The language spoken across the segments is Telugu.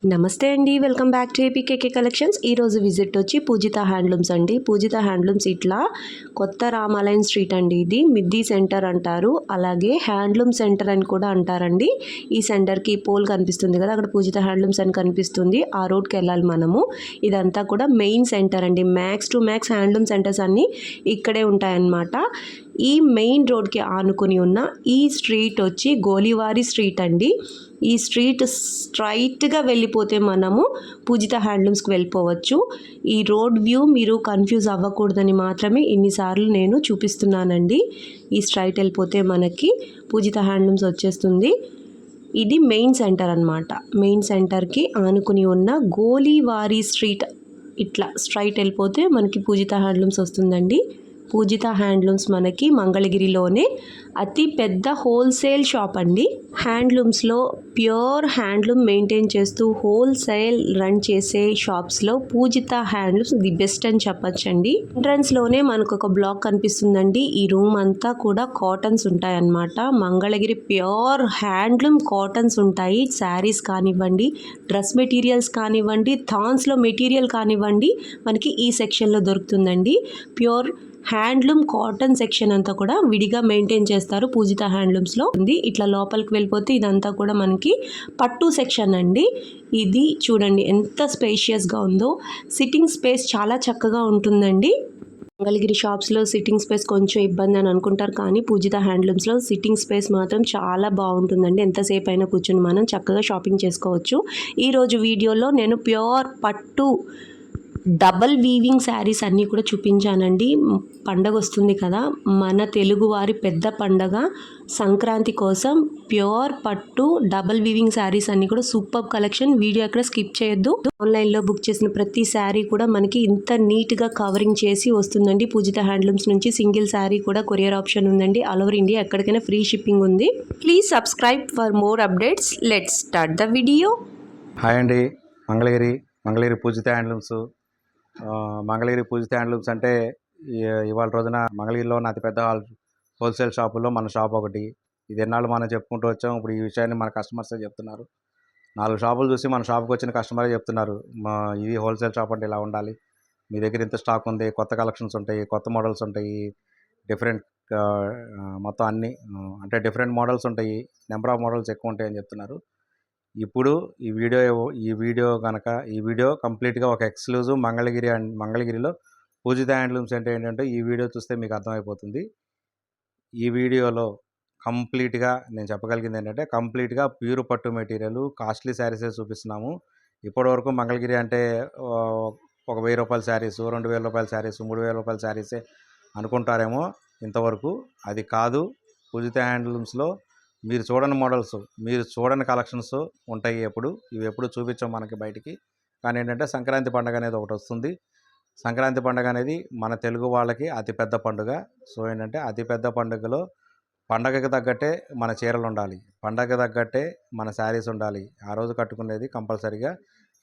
నమస్తే అండి. Welcome back to APKK collections. ఈరోజు విజిట్ వచ్చి పూజిత హ్యాండ్లూమ్స్ అండి. పూజిత హ్యాండ్లూమ్స్ ఇట్లా కొత్త రామాలయం స్ట్రీట్ అండి. ఇది మిద్దీ సెంటర్ అంటారు, అలాగే హ్యాండ్లూమ్ సెంటర్ అని కూడా అంటారండి. ఈ సెంటర్కి పోల్ కనిపిస్తుంది కదా, అక్కడ పూజిత హ్యాండ్లూమ్స్ అని కనిపిస్తుంది. ఆ రోడ్కి వెళ్ళాలి మనము. ఇదంతా కూడా మెయిన్ సెంటర్ అండి. Max to max handloom centres అన్నీ ఇక్కడే ఉంటాయన్నమాట. ఈ మెయిన్ రోడ్కి ఆనుకుని ఉన్న ఈ స్ట్రీట్ వచ్చి గోలివారి స్ట్రీట్ అండి. ఈ స్ట్రీట్ స్ట్రైట్గా వెళ్ళిపోతే మనము పూజిత హ్యాండ్లూమ్స్కి వెళ్ళిపోవచ్చు. ఈ రోడ్ వ్యూ మీరు కన్ఫ్యూజ్ అవ్వకూడదని మాత్రమే ఇన్నిసార్లు నేను చూపిస్తున్నానండి. ఈ స్ట్రైట్ వెళ్ళిపోతే మనకి పూజిత హ్యాండ్లూమ్స్ వచ్చేస్తుంది. ఇది మెయిన్ సెంటర్ అన్నమాట. మెయిన్ సెంటర్కి ఆనుకుని ఉన్న గోలివారి స్ట్రీట్ ఇట్లా స్ట్రైట్ వెళ్ళిపోతే మనకి పూజిత హ్యాండ్లూమ్స్ వస్తుందండి. పూజిత హ్యాండ్లూమ్స్ మనకి మంగళగిరిలోనే అతి పెద్ద హోల్సేల్ షాప్ అండి. హ్యాండ్లూమ్స్లో ప్యూర్ హ్యాండ్లూమ్ మెయింటైన్ చేస్తూ హోల్సేల్ రన్ చేసే షాప్స్లో పూజిత హ్యాండ్లూమ్స్ ది బెస్ట్ అని చెప్పచ్చండి. ఎంట్రన్స్లోనే మనకు ఒక బ్లాక్ కనిపిస్తుందండి. ఈ రూమ్ అంతా కూడా కాటన్స్ ఉంటాయన్నమాట. మంగళగిరి ప్యూర్ హ్యాండ్లూమ్ కాటన్స్ ఉంటాయి. శారీస్ కానివ్వండి, డ్రెస్ మెటీరియల్స్ కానివ్వండి, థాన్స్లో మెటీరియల్ కానివ్వండి, మనకి ఈ సెక్షన్లో దొరుకుతుందండి. ప్యూర్ హ్యాండ్లూమ్ కాటన్ సెక్షన్ అంతా కూడా విడిగా మెయింటైన్ చేస్తారు పూజిత హ్యాండ్లూమ్స్లో ఉంది. ఇట్లా లోపలికి వెళ్ళిపోతే ఇదంతా కూడా మనకి పట్టు సెక్షన్ అండి. ఇది చూడండి ఎంత స్పేషియస్గా ఉందో. సిట్టింగ్ స్పేస్ చాలా చక్కగా ఉంటుందండి. మంగళగిరి షాప్స్లో సిట్టింగ్ స్పేస్ కొంచెం ఇబ్బంది అని అనుకుంటారు, కానీ పూజిత హ్యాండ్లూమ్స్లో సిట్టింగ్ స్పేస్ మాత్రం చాలా బాగుంటుందండి. ఎంతసేపు అయినా కూర్చొని మనం చక్కగా షాపింగ్ చేసుకోవచ్చు. ఈరోజు వీడియోలో నేను ప్యూర్ పట్టు డబల్ వీవింగ్ శారీస్ అన్నీ కూడా చూపించానండి. పండగ వస్తుంది కదా, మన తెలుగువారి పెద్ద పండగ సంక్రాంతి కోసం ప్యూర్ పట్టు డబల్ వీవింగ్ శారీస్ అన్నీ కూడా సూపర్ కలెక్షన్. వీడియో ఎక్కడ స్కిప్ చేయొద్దు. ఆన్లైన్లో బుక్ చేసిన ప్రతి శారీ కూడా మనకి ఇంత నీట్గా కవరింగ్ చేసి వస్తుందండి. పూజిత హ్యాండ్లూమ్స్ నుంచి సింగిల్ శారీ కూడా కొరియర్ ఆప్షన్ ఉందండి. ఆల్ ఓవర్ ఇండియా ఎక్కడికైనా ఫ్రీ షిప్పింగ్ ఉంది. Please subscribe for more updates. Let's start the video. Hi అండి. మంగళగిరి పూజిత హ్యాండ్లూమ్స్. మంగళగిరి పూజిత హ్యాండ్లూమ్స్ అంటే ఇవాళ రోజున మంగళగిరిలో ఉన్న అతిపెద్ద హోల్సేల్ షాపుల్లో మన షాప్ ఒకటి. ఇది ఎన్నాళ్ళు మనం చెప్పుకుంటూ వచ్చాం. ఇప్పుడు ఈ విషయాన్ని మన కస్టమర్సే చెప్తున్నారు. 4 షాపులు చూసి మన షాప్కి వచ్చిన కస్టమరే చెప్తున్నారు, ఇది హోల్సేల్ షాప్ అంటే ఇలా ఉండాలి, మీ దగ్గర ఇంత స్టాక్ ఉంది, కొత్త కలెక్షన్స్ ఉంటాయి, కొత్త మోడల్స్ ఉంటాయి, డిఫరెంట్ మొత్తం అన్నీ అంటే డిఫరెంట్ మోడల్స్ ఉంటాయి, నెంబర్ ఆఫ్ మోడల్స్ ఎక్కువ ఉంటాయని చెప్తున్నారు. ఇప్పుడు ఈ వీడియో కంప్లీట్గా ఒక ఎక్స్క్లూజివ్ మంగళగిరిలో పూజిత హ్యాండ్లూమ్స్ అంటే ఏంటంటే ఈ వీడియో చూస్తే మీకు అర్థమైపోతుంది. ఈ వీడియోలో కంప్లీట్గా నేను చెప్పగలిగింది ఏంటంటే కంప్లీట్గా ప్యూర్ పట్టు మెటీరియల్ కాస్ట్లీ శారీసే చూపిస్తున్నాము. ఇప్పటివరకు మంగళగిరి అంటే ఒక 1000 రూపాయల శారీస్, 2000 రూపాయల శారీస్, 3000 రూపాయల శారీసే అనుకుంటారేమో. ఇంతవరకు అది కాదు. పూజిత హ్యాండ్లూమ్స్లో మీరు చూడని మోడల్స్, మీరు చూడని కలెక్షన్స్ ఉంటాయి. ఇవి ఎప్పుడు చూపించాం మనకి బయటికి. కానీ ఏంటంటే సంక్రాంతి పండుగ అనేది ఒకటి వస్తుంది. సంక్రాంతి పండుగ అనేది మన తెలుగు వాళ్ళకి అతిపెద్ద పండుగ. సో ఏంటంటే అతిపెద్ద పండుగలో పండగకి తగ్గట్టే మన చీరలు ఉండాలి, పండగకి తగ్గట్టే మన శారీస్ ఉండాలి. ఆ రోజు కట్టుకునేది కంపల్సరీగా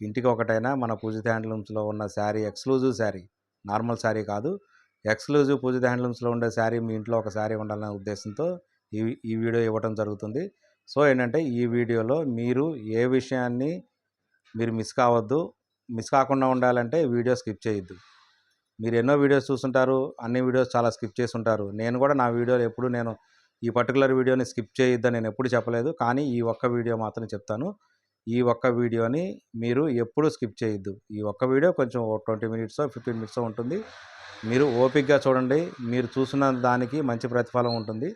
ఇంటికి ఒకటైనా మన పూజిత హ్యాండ్లూమ్స్లో ఉన్న శారీ, ఎక్స్క్లూజివ్ శారీ, నార్మల్ శారీ కాదు, ఎక్స్క్లూజివ్ పూజిత హ్యాండ్లూమ్స్లో ఉండే శారీ మీ ఇంట్లో ఒక శారీ ఉండాలనే ఉద్దేశంతో ఈ వీడియో ఇవ్వడం జరుగుతుంది. సో ఏంటంటే ఈ వీడియోలో మీరు ఏ విషయాన్ని మీరు మిస్ కావద్దు. మిస్ కాకుండా ఉండాలంటే వీడియో స్కిప్ చేయొద్దు. మీరు ఎన్నో వీడియోస్ చూస్తుంటారు, అన్ని వీడియోస్ చాలా స్కిప్ చేసి ఉంటారు. నేను కూడా నా వీడియోలో ఎప్పుడు నేను ఈ పర్టికులర్ వీడియోని స్కిప్ చేయొద్దని నేను ఎప్పుడు చెప్పలేదు, కానీ ఈ ఒక్క వీడియో మాత్రం చెప్తాను. ఈ ఒక్క వీడియోని మీరు ఎప్పుడు స్కిప్ చేయొద్దు. ఈ ఒక్క వీడియో కొంచెం 20 మినిట్స్ 15 మినిట్స్ ఉంటుంది. మీరు ఓపికగా చూడండి. మీరు చూసిన దానికి మంచి ప్రతిఫలం ఉంటుంది.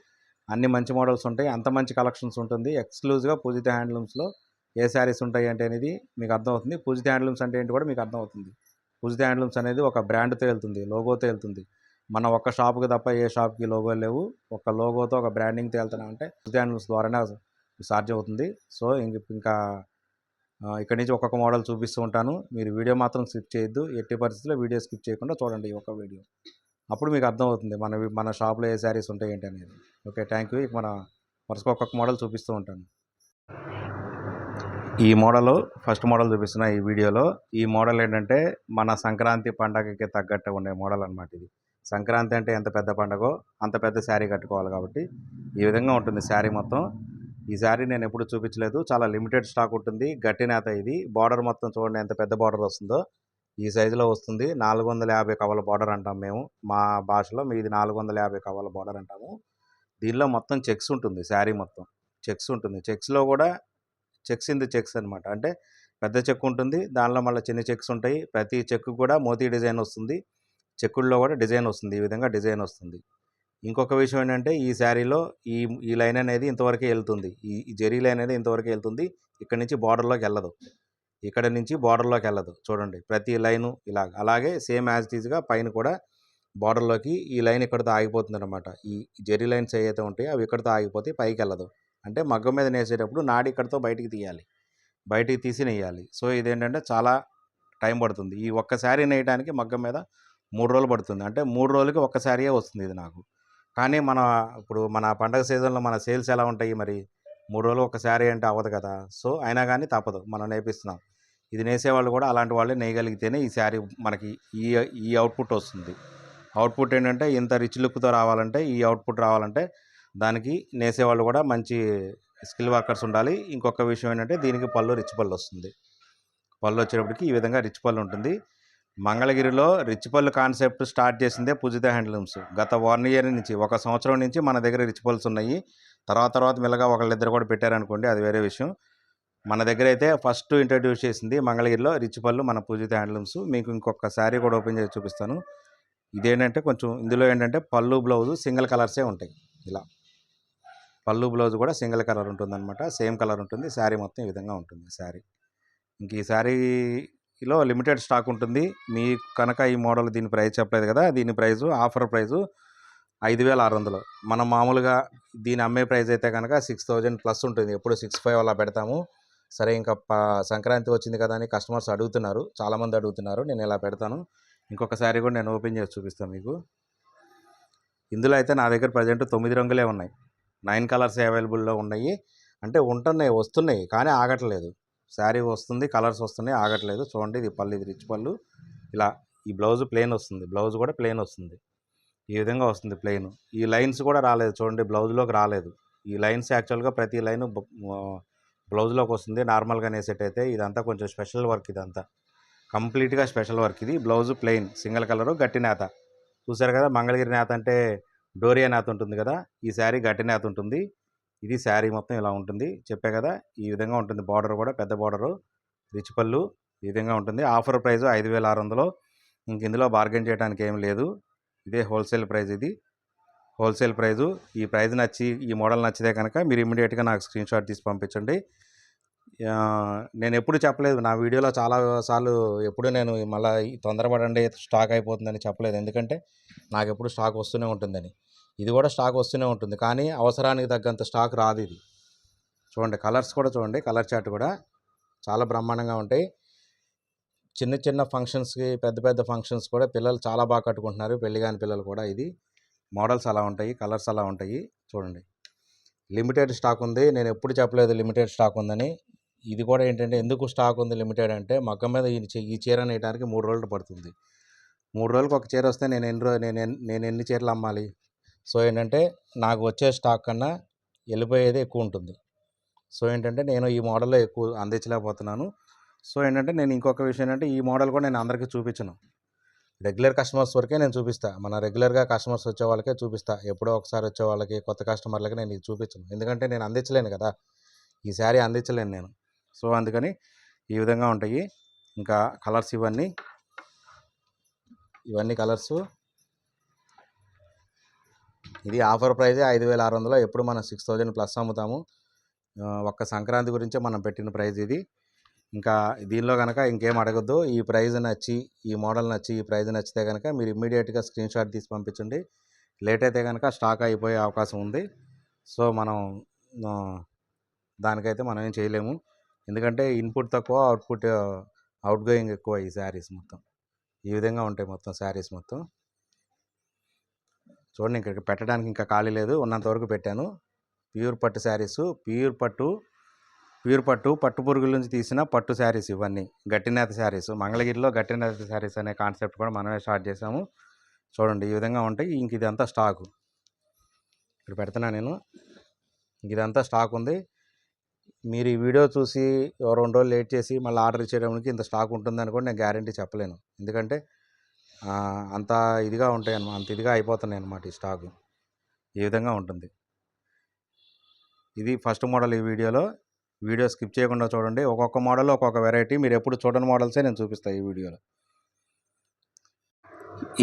అన్ని మంచి మోడల్స్ ఉంటాయి, అంత మంచి కలెక్షన్స్ ఉంటుంది. ఎక్స్క్లూజివ్గా పూజిత హ్యాండ్లూమ్స్లో ఏ శారీస్ ఉంటాయి అంటే అనేది మీకు అర్థమవుతుంది. పూజిత హ్యాండ్లూమ్స్ అంటే ఏంటి కూడా మీకు అర్థమవుతుంది. పూజిత హ్యాండ్లూమ్స్ అనేది ఒక బ్రాండ్తో వెళ్తుంది, లోగోతో వెళ్తుంది. మన ఒక్క షాప్కి తప్ప ఏ షాప్కి లోగో లేవు. ఒక లోగోతో ఒక బ్రాండింగ్తో వెళ్తున్నామంటే పూజిత హ్యాండ్లూమ్స్ ద్వారానే సాధ్యం అవుతుంది. సో ఇంకా ఇక్కడి నుంచి ఒక్కొక్క మోడల్ చూపిస్తూ ఉంటాను. మీరు వీడియో మాత్రం స్కిప్ చేయొద్దు. ఎట్టి పరిస్థితుల్లో వీడియో స్కిప్ చేయకుండా చూడండి ఈ ఒక్క వీడియో. అప్పుడు మీకు అర్థమవుతుంది మన షాప్లో ఏ శారీస్ ఉంటాయి ఏంటి అనేది. Okay, thank you. ఇక మన వరుసగా ఒక్కొక్క మోడల్ చూపిస్తూ ఉంటాను. ఈ మోడల్ ఫస్ట్ మోడల్ చూపిస్తున్న ఈ వీడియోలో. ఈ మోడల్ ఏంటంటే మన సంక్రాంతి పండగకి తగ్గట్టు ఉండే మోడల్ అనమాట. ఇది సంక్రాంతి అంటే ఎంత పెద్ద పండగో అంత పెద్ద శారీ కట్టుకోవాలి కాబట్టి ఈ విధంగా ఉంటుంది శారీ మొత్తం. ఈ శారీ నేను ఎప్పుడు చూపించలేదు. చాలా లిమిటెడ్ స్టాక్ ఉంటుంది. గట్టి నేత ఇది. బార్డర్ మొత్తం చూడండి ఎంత పెద్ద బార్డర్ వస్తుందో. ఈ సైజులో వస్తుంది. 450 కవల బార్డర్ అంటాం మేము మా భాషలో. మీది 450 కవల బార్డర్ అంటాము. దీనిలో మొత్తం చెక్స్ ఉంటుంది. శారీ మొత్తం చెక్స్ ఉంటుంది. చెక్స్లో కూడా చెక్స్ ఇన్ ది చెక్స్ అనమాట. అంటే పెద్ద చెక్ ఉంటుంది, దానిలో మళ్ళీ చిన్న చెక్స్ ఉంటాయి. ప్రతి చెక్ కూడా మోతీ డిజైన్ వస్తుంది. చెక్కుల్లో కూడా డిజైన్ వస్తుంది. ఈ విధంగా డిజైన్ వస్తుంది. ఇంకొక విషయం ఏంటంటే ఈ శారీలో ఈ ఈ లైన్ అనేది ఇంతవరకే వెళ్తుంది. ఈ జెరీ లైన్ అనేది ఇంతవరకే వెళ్తుంది. ఇక్కడ నుంచి బార్డర్లోకి వెళ్ళదు. ఇక్కడ నుంచి బార్డర్లోకి వెళ్ళదు. చూడండి ప్రతి లైను ఇలా. అలాగే సేమ్ యాజ్ ఇట్ ఈజ్గా పైన కూడా బార్డర్లోకి ఈ లైన్ ఇక్కడితో ఆగిపోతుంది అనమాట. ఈ జెరీ లైన్స్ ఏవైతే ఉంటాయో అవి ఇక్కడితో ఆగిపోతే పైకి వెళ్ళదు. అంటే మగ్గం మీద నేసేటప్పుడు నాడి ఇక్కడితో బయటికి తీయాలి. బయటికి తీసి నెయ్యాలి. సో ఇదేంటంటే చాలా టైం పడుతుంది. ఈ ఒక్క శారీ నేయడానికి మగ్గం మీద 3 రోజులు పడుతుంది. అంటే 3 రోజులకి ఒక్క శారీయే వస్తుంది ఇది నాకు. కానీ ఇప్పుడు మన పండగ సీజన్లో మన సేల్స్ ఎలా ఉంటాయి మరి? 3 రోజులు ఒక శారీ అంటే అవ్వదు కదా. సో అయినా కానీ తప్పదు, మనం నేపిస్తున్నాం. ఇది నేసేవాళ్ళు కూడా అలాంటి వాళ్ళే నేయగలిగితేనే ఈ శారీ మనకి ఈ ఈ అవుట్పుట్ వస్తుంది. అవుట్పుట్ ఏంటంటే ఇంత రిచ్ లుక్తో రావాలంటే, ఈ అవుట్పుట్ రావాలంటే దానికి నేసేవాళ్ళు కూడా మంచి స్కిల్ వర్కర్స్ ఉండాలి. ఇంకొక విషయం ఏంటంటే దీనికి పళ్ళు రిచ్ పళ్ళు వస్తుంది. పళ్ళు వచ్చేటప్పటికి ఈ విధంగా రిచ్ పళ్ళు ఉంటుంది. మంగళగిరిలో రిచ్ పళ్ళు కాన్సెప్ట్ స్టార్ట్ చేసిందే పూజిత హ్యాండ్లూమ్స్. గత 1 ఇయర్ నుంచి, 1 సంవత్సరం నుంచి మన దగ్గర రిచ్ పల్స్ ఉన్నాయి. తర్వాత మెల్లగా ఒకళ్ళిద్దరు కూడా పెట్టారనుకోండి, అది వేరే విషయం. మన దగ్గర అయితే ఫస్ట్ ఇంట్రడ్యూస్ చేసింది మంగళగిరిలో రిచ్ పళ్ళు మన పూజిత హ్యాండ్లూమ్స్. మీకు ఇంకొక శారీ కూడా ఓపెన్ చేసి చూపిస్తాను. ఇదేంటంటే కొంచెం ఇందులో ఏంటంటే పళ్ళు బ్లౌజు సింగిల్ కలర్సే ఉంటాయి. ఇలా పళ్ళు బ్లౌజ్ కూడా సింగిల్ కలర్ ఉంటుందన్నమాట. సేమ్ కలర్ ఉంటుంది. శారీ మొత్తం ఈ విధంగా ఉంటుంది శారీ. ఇంక ఈ శారీలో లిమిటెడ్ స్టాక్ ఉంటుంది. మీకు కనుక ఈ మోడల్ దీని ప్రైస్ చెప్పలేదు కదా, దీని ప్రైజు ఆఫర్ ప్రైజు 5600. మనం మామూలుగా దీని అమ్మే ప్రైస్ అయితే కనుక 6000 ప్లస్ ఉంటుంది. ఎప్పుడు 65 అలా పెడతాము. సరే ఇంకా సంక్రాంతి వచ్చింది కదా అని కస్టమర్స్ అడుగుతున్నారు, చాలామంది అడుగుతున్నారు. నేను ఇలా పెడతాను. ఇంకొక శారీ కూడా నేను ఓపెన్ చేసి చూపిస్తాను మీకు. ఇందులో అయితే నా దగ్గర ప్రజెంట్ 9 రంగులే ఉన్నాయి. 9 కలర్స్ అవైలబుల్లో ఉన్నాయి. అంటే ఉంటున్నాయి, వస్తున్నాయి, కానీ ఆగట్లేదు. శారీ వస్తుంది, కలర్స్ వస్తున్నాయి, ఆగట్లేదు. చూడండి ఇది పళ్ళు, ఇది రిచ్ పళ్ళు. ఇలా ఈ బ్లౌజ్ ప్లెయిన్ వస్తుంది. బ్లౌజ్ కూడా ప్లెయిన్ వస్తుంది. ఈ విధంగా వస్తుంది ప్లెయిన్. ఈ లైన్స్ కూడా రాలేదు చూడండి, బ్లౌజ్లోకి రాలేదు. ఈ లైన్స్ యాక్చువల్గా ప్రతి లైను బ్లౌజ్లోకి వస్తుంది. నార్మల్గా నేసెట్ అయితే ఇదంతా కొంచెం స్పెషల్ వర్క్. ఇదంతా కంప్లీట్గా స్పెషల్ వర్క్. ఇది బ్లౌజ్ ప్లెయిన్ సింగిల్ కలరు, గట్టి నేత. చూసారు కదా, మంగళగిరి నేత అంటే డోరియా నేత ఉంటుంది కదా, ఈ శారీ గట్టి నేత ఉంటుంది. ఇది శారీ మొత్తం ఇలా ఉంటుంది. చెప్పే కదా, ఈ విధంగా ఉంటుంది. బార్డర్ కూడా పెద్ద బార్డరు, రిచ్ పళ్ళు ఈ విధంగా ఉంటుంది. Offer price 5600. ఇంక ఇందులో బార్గెన్ చేయడానికి ఏం లేదు. ఇదే హోల్సేల్ ప్రైస్. ఇది హోల్సేల్ ప్రైజు. ఈ ప్రైజ్ నచ్చి, ఈ మోడల్ నచ్చితే కనుక మీరు ఇమ్మీడియట్గా నాకు స్క్రీన్ షాట్ తీసి పంపించండి. నేను ఎప్పుడు చెప్పలేదు నా వీడియోలో, చాలాసార్లు ఎప్పుడు నేను మళ్ళీ తొందరపడండి స్టాక్ అయిపోతుందని చెప్పలేదు. ఎందుకంటే నాకు ఎప్పుడు స్టాక్ వస్తూనే ఉంటుందని. ఇది కూడా స్టాక్ వస్తూనే ఉంటుంది, కానీ అవసరానికి తగ్గంత స్టాక్ రాదు. ఇది చూడండి, కలర్స్ కూడా చూడండి, కలర్ చార్ట్ కూడా చాలా బ్రహ్మాండంగా ఉంటాయి. చిన్న చిన్న ఫంక్షన్స్కి, పెద్ద పెద్ద ఫంక్షన్స్ కూడా పిల్లలు చాలా బాగా కట్టుకుంటున్నారు, పెళ్లి కాని పిల్లలు కూడా. ఇది మోడల్స్ అలా ఉంటాయి, కలర్స్ అలా ఉంటాయి. చూడండి, లిమిటెడ్ స్టాక్ ఉంది. నేను ఎప్పుడు చెప్పలేదు లిమిటెడ్ స్టాక్ ఉందని. ఇది కూడా ఏంటంటే, ఎందుకు స్టాక్ ఉంది లిమిటెడ్ అంటే, మగ్గం మీద ఈ చీర నేయడానికి 3 రోజులు పడుతుంది. 3 రోజులకు ఒక చీర వస్తే నేను ఎన్ని చీరలు అమ్మాలి? సో ఏంటంటే, నాకు వచ్చే స్టాక్ కన్నా వెళ్ళిపోయేది ఎక్కువ ఉంటుంది. సో ఏంటంటే, నేను ఈ మోడల్లో ఎక్కువ అందించలేకపోతున్నాను. సో ఏంటంటే, నేను ఇంకొక విషయం ఏంటంటే, ఈ మోడల్ కూడా నేను అందరికీ చూపించను. రెగ్యులర్ కస్టమర్స్ వరకే నేను చూపిస్తా. మన రెగ్యులర్గా కస్టమర్స్ వచ్చే వాళ్ళకే చూపిస్తా. ఎప్పుడో ఒకసారి వచ్చే వాళ్ళకి, కొత్త కస్టమర్లకి నేను ఇది చూపించను. ఎందుకంటే నేను అందించలేను కదా, ఈ శారీ అందించలేను నేను. సో అందుకని ఈ విధంగా ఉంటాయి. ఇంకా కలర్స్ ఇవన్నీ కలర్సు. ఇది ఆఫర్ ప్రైజే 5600. ఎప్పుడు మనం 6000 ప్లస్ అమ్ముతాము. ఒక్క సంక్రాంతి గురించే మనం పెట్టిన ప్రైజ్ ఇది. ఇంకా దీనిలో కనుక ఇంకేం అడగద్దు. ఈ ప్రైజ్ నచ్చి, ఈ మోడల్ నచ్చి, ఈ ప్రైజ్ నచ్చితే కనుక మీరు ఇమ్మీడియట్గా స్క్రీన్ షాట్ తీసి పంపించండి. లేట్ అయితే కనుక స్టాక్ అయిపోయే అవకాశం ఉంది. సో మనం దానికైతే మనం ఏం చేయలేము. ఎందుకంటే ఇన్పుట్ తక్కువ, అవుట్ గోయింగ్ ఎక్కువ. ఈ శారీస్ మొత్తం ఈ విధంగా ఉంటాయి. మొత్తం శారీస్ మొత్తం చూడండి, ఇక్కడ పెట్టడానికి ఇంకా ఖాళీ లేదు, ఉన్నంత వరకు పెట్టాను. ప్యూర్ పట్టు శారీసు, ప్యూర్ పట్టు పురుగుల నుంచి తీసిన పట్టు శారీస్ ఇవన్నీ. గట్టినేత శారీస్, మంగళగిరిలో గట్టినేత శారీస్ అనే కాన్సెప్ట్ కూడా మనమే స్టార్ట్ చేసాము. చూడండి, ఈ విధంగా ఉంటాయి. ఇంక ఇదంతా స్టాకు ఇక్కడ పెడుతున్నా నేను. ఇదంతా స్టాక్ ఉంది. మీరు ఈ వీడియో చూసి 2 రోజులు లేట్ చేసి మళ్ళీ ఆర్డర్ ఇచ్చేయడానికి ఇంత స్టాక్ ఉంటుందని కూడా నేను గ్యారంటీ చెప్పలేను. ఎందుకంటే అంత ఇదిగా ఉంటాయన్నమాట, అంత ఇదిగా అయిపోతున్నాయి అన్నమాట ఈ స్టాకు. ఈ విధంగా ఉంటుంది. ఇది ఫస్ట్ మోడల్. ఈ వీడియో స్కిప్ చేయకుండా చూడండి. ఒక్కొక్క మోడల్ ఒక్కొక్క వెరైటీ, మీరు ఎప్పుడు చూడని మోడల్సే నేను చూపిస్తాను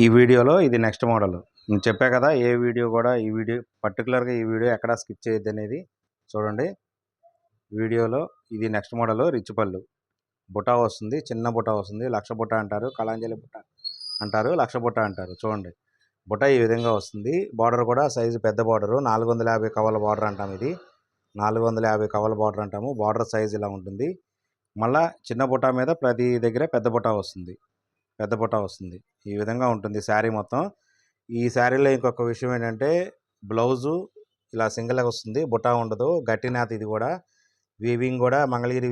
ఈ వీడియోలో. ఇది నెక్స్ట్ మోడల్. నేను చెప్పా కదా, ఈ వీడియో పర్టికులర్గా ఈ వీడియో ఎక్కడా స్కిప్ చేయొద్దు అనేది. చూడండి, వీడియోలో ఇది నెక్స్ట్ మోడల్. రిచ్ పళ్ళు బుటా వస్తుంది, చిన్న బుటా వస్తుంది. లక్ష బుట్ట అంటారు, కళాంజలి బుట్ట అంటారు, లక్ష బుట్ట అంటారు. చూడండి, బుట్ట ఈ విధంగా వస్తుంది. బార్డర్ కూడా సైజు పెద్ద బార్డరు, 450 కవల బార్డర్ అంటాము. ఇది 450 కవల బార్డర్ అంటాము. బార్డర్ సైజు ఇలా ఉంటుంది. మళ్ళా చిన్న బుట్ట మీద ప్రతి దగ్గర పెద్ద బుట్ట వస్తుంది. ఈ విధంగా ఉంటుంది శారీ మొత్తం. ఈ శారీలో ఇంకొక విషయం ఏంటంటే, బ్లౌజు ఇలా సింగిల్గా వస్తుంది, బుట్ట ఉండదు. గట్టి నేత. ఇది కూడా వీవింగ్ కూడా మంగళగిరి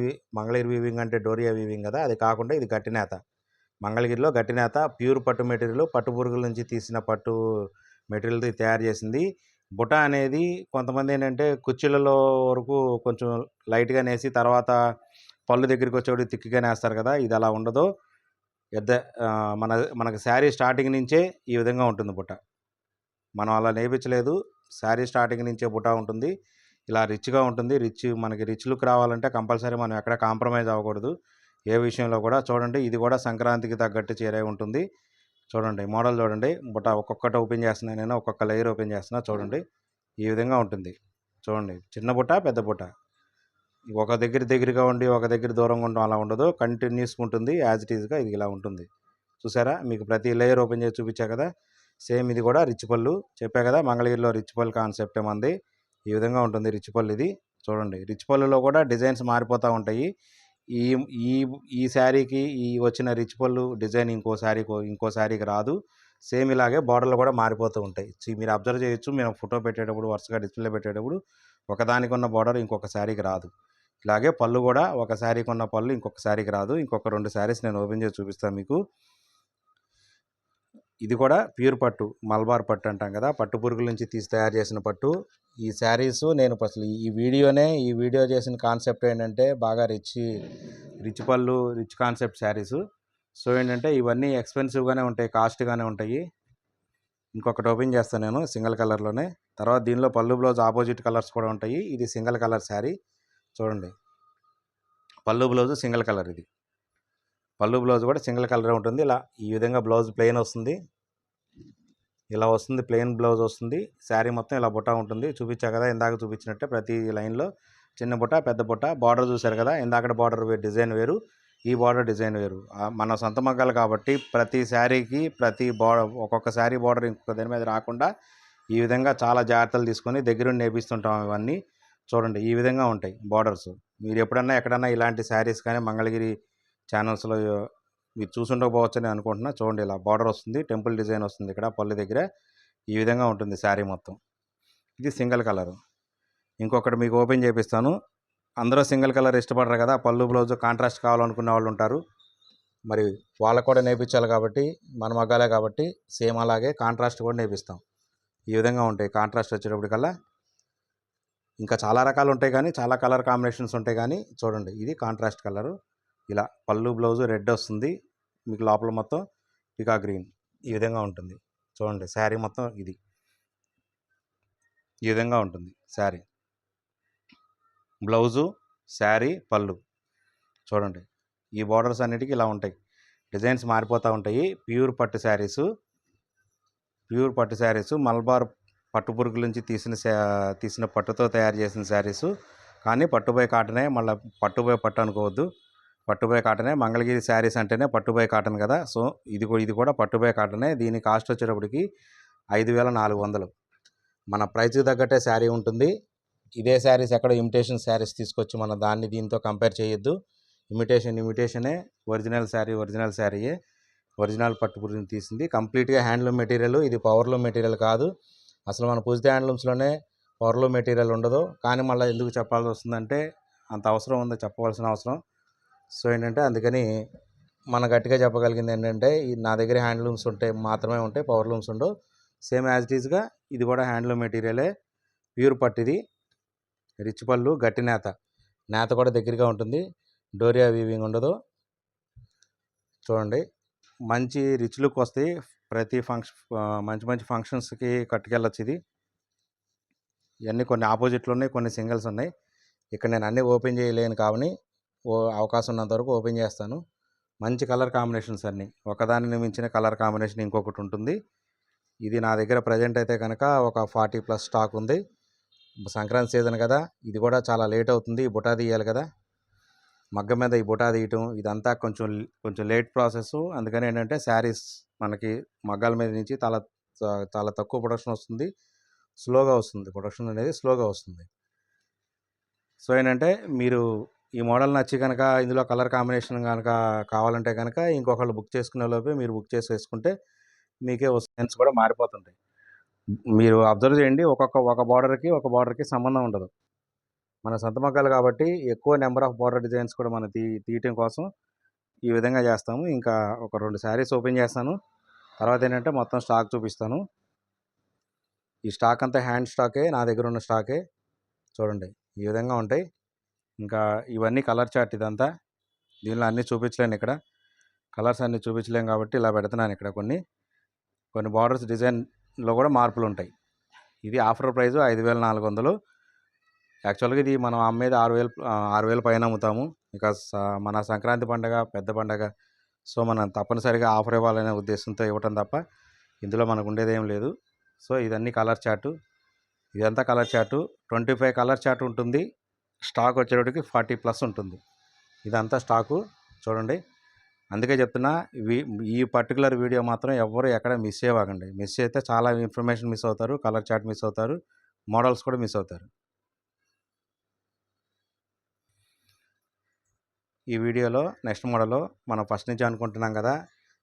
వీవింగ్ అంటే డోరియా వీవింగ్ కదా, అది కాకుండా ఇది గట్టి నేత. మంగళగిరిలో గట్టి నేత, ప్యూర్ పట్టు మెటీరియల్, పట్టు పురుగుల నుంచి తీసిన పట్టు మెటీరియల్తో తయారు చేసింది. బుట్ట అనేది కొంతమంది ఏంటంటే కుర్చీలలో వరకు కొంచెం లైట్గా నేసి తర్వాత పళ్ళు దగ్గరికి వచ్చేవాడు తిక్కిగా నేస్తారు కదా, ఇది అలా ఉండదు. మనకు శారీ స్టార్టింగ్ నుంచే ఈ విధంగా ఉంటుంది బుట్ట. మనం అలా నేర్పించలేదు, శారీ స్టార్టింగ్ నుంచే బుట్ట ఉంటుంది. ఇలా రిచ్గా ఉంటుంది. మనకి రిచ్ లుక్ రావాలంటే కంపల్సరీ మనం ఎక్కడ కాంప్రమైజ్ అవ్వకూడదు ఏ విషయంలో కూడా. చూడండి, ఇది కూడా సంక్రాంతికి తగ్గట్టు చీర ఉంటుంది. చూడండి, మోడల్ చూడండి. బుట్ట ఒక్కొక్కటి ఓపెన్ చేస్తున్నాను నేను, ఒక్కొక్క లేయర్ ఓపెన్ చేస్తున్నా. చూడండి, ఈ విధంగా ఉంటుంది. చూడండి, చిన్న బుట్ట, పెద్ద బుట్ట. ఒక దగ్గరగా ఉండి ఒక దగ్గర దూరంగా ఉండడం అలా ఉండదు, కంటిన్యూస్గా ఉంటుంది. యాజ్ ఇట్ ఈజ్గా ఇది ఇలా ఉంటుంది. చూసారా, మీకు ప్రతి లేయర్ ఓపెన్ చేసి చూపించా కదా. సేమ్ ఇది కూడా రిచ్ పళ్ళు. చెప్పా కదా, మంగళగిరిలో రిచ్ పళ్ళు కాన్సెప్ట్ ఏమంది. ఈ విధంగా ఉంటుంది రిచ్ పళ్ళు. ఇది చూడండి, రిచ్ పళ్ళులో కూడా డిజైన్స్ మారిపోతూ ఉంటాయి. ఈ శారీకి వచ్చిన రిచ్ పళ్ళు డిజైన్ ఇంకో శారీకి రాదు. సేమ్ ఇలాగే బార్డర్లు కూడా మారిపోతూ ఉంటాయి. మీరు అబ్జర్వ్ చేయొచ్చు. మేము ఫోటో పెట్టేటప్పుడు, వరుసగా డిస్ప్లే పెట్టేటప్పుడు ఒకదానికి ఉన్న బార్డర్ ఇంకొక శారీకి రాదు. ఇలాగే పళ్ళు కూడా ఒక శారీకి ఉన్న పళ్ళు ఇంకొక శారీకి రాదు. ఇంకొక 2 శారీస్ నేను ఓపెన్ చేసి చూపిస్తాను మీకు. ఇది కూడా ప్యూర్ పట్టు, మల్బార్ పట్టు అంటాం కదా, పట్టు పురుగుల నుంచి తీసి తయారు చేసిన పట్టు. ఈ శారీస్ నేను అసలు ఈ వీడియో చేసిన కాన్సెప్ట్ ఏంటంటే బాగా రిచ్ పళ్ళు, రిచ్ కాన్సెప్ట్ శారీస్. సో ఏంటంటే ఇవన్నీ ఎక్స్పెన్సివ్గానే ఉంటాయి, కాస్ట్గానే ఉంటాయి. ఇంకొకటి ఓపెన్ చేస్తాను నేను సింగిల్ కలర్లోనే. తర్వాత దీనిలో పళ్ళు బ్లౌజ్ ఆపోజిట్ కలర్స్ కూడా ఉంటాయి. ఇది సింగిల్ కలర్ శారీ. చూడండి, పళ్ళు బ్లౌజ్ సింగిల్ కలర్. ఇది పళ్ళు బ్లౌజ్ కూడా సింగిల్ కలర్ ఉంటుంది. ఇలా ఈ విధంగా బ్లౌజ్ ప్లెయిన్ వస్తుంది. ఇలా వస్తుంది, ప్లెయిన్ బ్లౌజ్ వస్తుంది. శారీ మొత్తం ఇలా బుట్ట ఉంటుంది. చూపించా కదా, ఇందాక చూపించినట్టే ప్రతి లైన్లో చిన్న బుట్ట, పెద్ద బుట్ట. బార్డర్ చూశారు కదా, ఇందాక బార్డర్ డిజైన్ వేరు, ఈ బార్డర్ డిజైన్ వేరు. మన సొంత మగ్గాలు కాబట్టి ప్రతి శారీకి ఒక్కొక్క శారీ బార్డర్ ఇంకొక దాని మీద రాకుండా ఈ విధంగా చాలా జాగ్రత్తలు తీసుకొని దగ్గరుండి నేర్పిస్తుంటాం ఇవన్నీ. చూడండి, ఈ విధంగా ఉంటాయి బార్డర్స్. మీరు ఎక్కడన్నా ఇలాంటి శారీస్ కానీ మంగళగిరి ఛానల్స్లో మీరు చూసుండకపోవచ్చు అని అనుకుంటున్నా. చూడండి, ఇలా బార్డర్ వస్తుంది, టెంపుల్ డిజైన్ వస్తుంది ఇక్కడ పళ్ళు దగ్గర. ఈ విధంగా ఉంటుంది శారీ మొత్తం. ఇది సింగిల్ కలరు. ఇంకొకటి మీకు ఓపెన్ చేపిస్తాను. అందరూ సింగిల్ కలర్ ఇష్టపడరు కదా, పళ్ళు బ్లౌజ్ కాంట్రాస్ట్ కావాలనుకునే వాళ్ళు ఉంటారు. మరి వాళ్ళకు కూడా నేర్పించాలి కాబట్టి, మన మగ్గాలే కాబట్టి సేమ్ అలాగే కాంట్రాస్ట్ కూడా నేర్పిస్తాం. ఈ విధంగా ఉంటాయి కాంట్రాస్ట్ వచ్చేటప్పటికల్లా. ఇంకా చాలా రకాలు ఉంటాయి కానీ, చాలా కలర్ కాంబినేషన్స్ ఉంటాయి కానీ, చూడండి, ఇది కాంట్రాస్ట్ కలరు. ఇలా పళ్ళు బ్లౌజు రెడ్ వస్తుంది, మీకు లోపల మొత్తం పికా గ్రీన్ ఈ విధంగా ఉంటుంది. చూడండి, శారీ మొత్తం ఈ విధంగా ఉంటుంది శారీ. బ్లౌజు, శారీ, పళ్ళు. చూడండి, ఈ బార్డర్స్ అన్నిటికీ ఇలా ఉంటాయి. డిజైన్స్ మారిపోతూ ఉంటాయి. ప్యూర్ పట్టు శారీసు, మల్బార్ పట్టు పురుగుల నుంచి తీసిన పట్టుతో తయారు చేసిన శారీసు. కానీ పట్టుబై కాటనే, మళ్ళీ పట్టుబై పట్టు అనుకోవద్దు, పట్టుబై కాటనే. మంగళగిరి శారీస్ అంటేనే పట్టుబై కాటన్ కదా. సో ఇది కూడా పట్టుబై కాటనే. దీని కాస్ట్ వచ్చేటప్పటికి 5,400. మన ప్రైస్కి తగ్గట్టే శారీ ఉంటుంది. ఇదే శారీస్ ఎక్కడ ఇమిటేషన్ శారీస్ తీసుకొచ్చి మన దాన్ని దీంతో కంపేర్ చేయొద్దు. ఇమిటేషనే, ఒరిజినల్ శారీయే. ఒరిజినల్ పట్టు పురుగుని తీసింది, కంప్లీట్గా హ్యాండ్లూమ్ మెటీరియల్. ఇది పవర్లూమ్ మెటీరియల్ కాదు. అసలు మన పూజిత హ్యాండ్లూమ్స్లోనే పవర్లూమ్ మెటీరియల్ ఉండదు. కానీ మళ్ళీ ఎందుకు చెప్పాల్సి వస్తుందంటే, అంత అవసరం ఉంది, చెప్పవలసిన అవసరం. సో ఏంటంటే అందుకని మన గట్టిగా చెప్పగలిగింది ఏంటంటే, నా దగ్గర హ్యాండ్లూమ్స్ మాత్రమే ఉంటాయి, పవర్లూమ్స్ ఉండవు. సేమ్ యాజ్ ఇట్ ఈజ్గా ఇది కూడా హ్యాండ్లూమ్ మెటీరియలే, ప్యూర్ పట్టు. ఇది రిచ్ పళ్ళు, గట్టి నేత. నేత కూడా దగ్గరగా ఉంటుంది, డోరియా వీవింగ్ ఉండదు. చూడండి మంచి రిచ్ లుక్ వస్తాయి. ప్రతి మంచి మంచి ఫంక్షన్స్కి కట్టుకెళ్ళచ్చు ఇది. ఇవన్నీ కొన్ని ఆపోజిట్లు ఉన్నాయి, కొన్ని సింగిల్స్ ఉన్నాయి. ఇక్కడ నేను అన్నీ ఓపెన్ చేయలేను కాబట్టి అవకాశం ఉన్నంత వరకు ఓపెన్ చేస్తాను. మంచి కలర్ కాంబినేషన్స్ అన్నీ, ఒకదానిని మించిన కలర్ కాంబినేషన్ ఇంకొకటి ఉంటుంది. ఇది నా దగ్గర ప్రజెంట్ అయితే కనుక ఒక 40+ స్టాక్ ఉంది. సంక్రాంతి సీజన్ కదా, ఇది కూడా చాలా లేట్ అవుతుంది. బుటా తీయాలి కదా, మగ్గం మీద ఈ బుటా తీయటం ఇదంతా కొంచెం లేట్ ప్రాసెస్. అందుకని ఏంటంటే శారీస్ మనకి మగ్గాల మీద నుంచి చాలా తక్కువ ప్రొడక్షన్ వస్తుంది, స్లోగా వస్తుంది. ప్రొడక్షన్ అనేది స్లోగా వస్తుంది. సో ఏంటంటే మీరు ఈ మోడల్ నచ్చి కనుక ఇందులో కలర్ కాంబినేషన్ కనుక కావాలంటే కనుక ఇంకొకళ్ళు బుక్ చేసుకునే లోపే మీరు బుక్ చేసేసుకుంటే మీకే సెన్స్ కూడా మారిపోతుంటాయి. మీరు అబ్జర్వ్ చేయండి, ఒక బార్డర్కి సంబంధం ఉండదు. మన సొంత మగ్గాలు కాబట్టి ఎక్కువ నెంబర్ ఆఫ్ బార్డర్ డిజైన్స్ కూడా మనం తీయటం కోసం ఈ విధంగా చేస్తాము. ఇంకా ఒక 2 శారీస్ ఓపెన్ చేస్తాను, తర్వాత ఏంటంటే మొత్తం స్టాక్ చూపిస్తాను. ఈ స్టాక్ అంతా హ్యాండ్ స్టాకే, నా దగ్గర ఉన్న స్టాకే. చూడండి ఈ విధంగా ఉంటాయి. ఇంకా ఇవన్నీ కలర్ చార్ట్. ఇదంతా దీనిలో అన్నీ చూపించలేను, ఇక్కడ కలర్స్ అన్నీ చూపించలేము కాబట్టి ఇలా పెడుతున్నాను. ఇక్కడ కొన్ని బార్డర్స్ డిజైన్లో కూడా మార్పులు ఉంటాయి. ఇది ఆఫర్ ప్రైస్ 5,400. యాక్చువల్గా ఇది మనం అమ్మేది 6,000 పైన అమ్ముతాము. బికాస్ మన సంక్రాంతి పండగ పెద్ద పండగ, సో మనం తప్పనిసరిగా ఆఫర్ ఇవ్వాలనే ఉద్దేశంతో ఇవ్వటం తప్ప ఇందులో మనకు ఉండేది ఏం లేదు. సో ఇదన్నీ కలర్ చార్టు, ఇదంతా కలర్ చార్టు. 25 కలర్ చార్ట్ ఉంటుంది. స్టాక్ వచ్చేటికి 40+ ఉంటుంది. ఇదంతా స్టాకు చూడండి. అందుకే చెప్తున్నా, ఈ పర్టికులర్ వీడియో మాత్రం ఎవ్వరు ఎక్కడ మిస్ చేయవాకండి. మిస్ అయితే చాలా ఇన్ఫర్మేషన్ మిస్ అవుతారు, కలర్ చార్ట్ మిస్ అవుతారు, మోడల్స్ కూడా మిస్ అవుతారు. ఈ వీడియోలో నెక్స్ట్ మోడల్లో మనం ఫస్ట్ నుంచి అనుకుంటున్నాం కదా,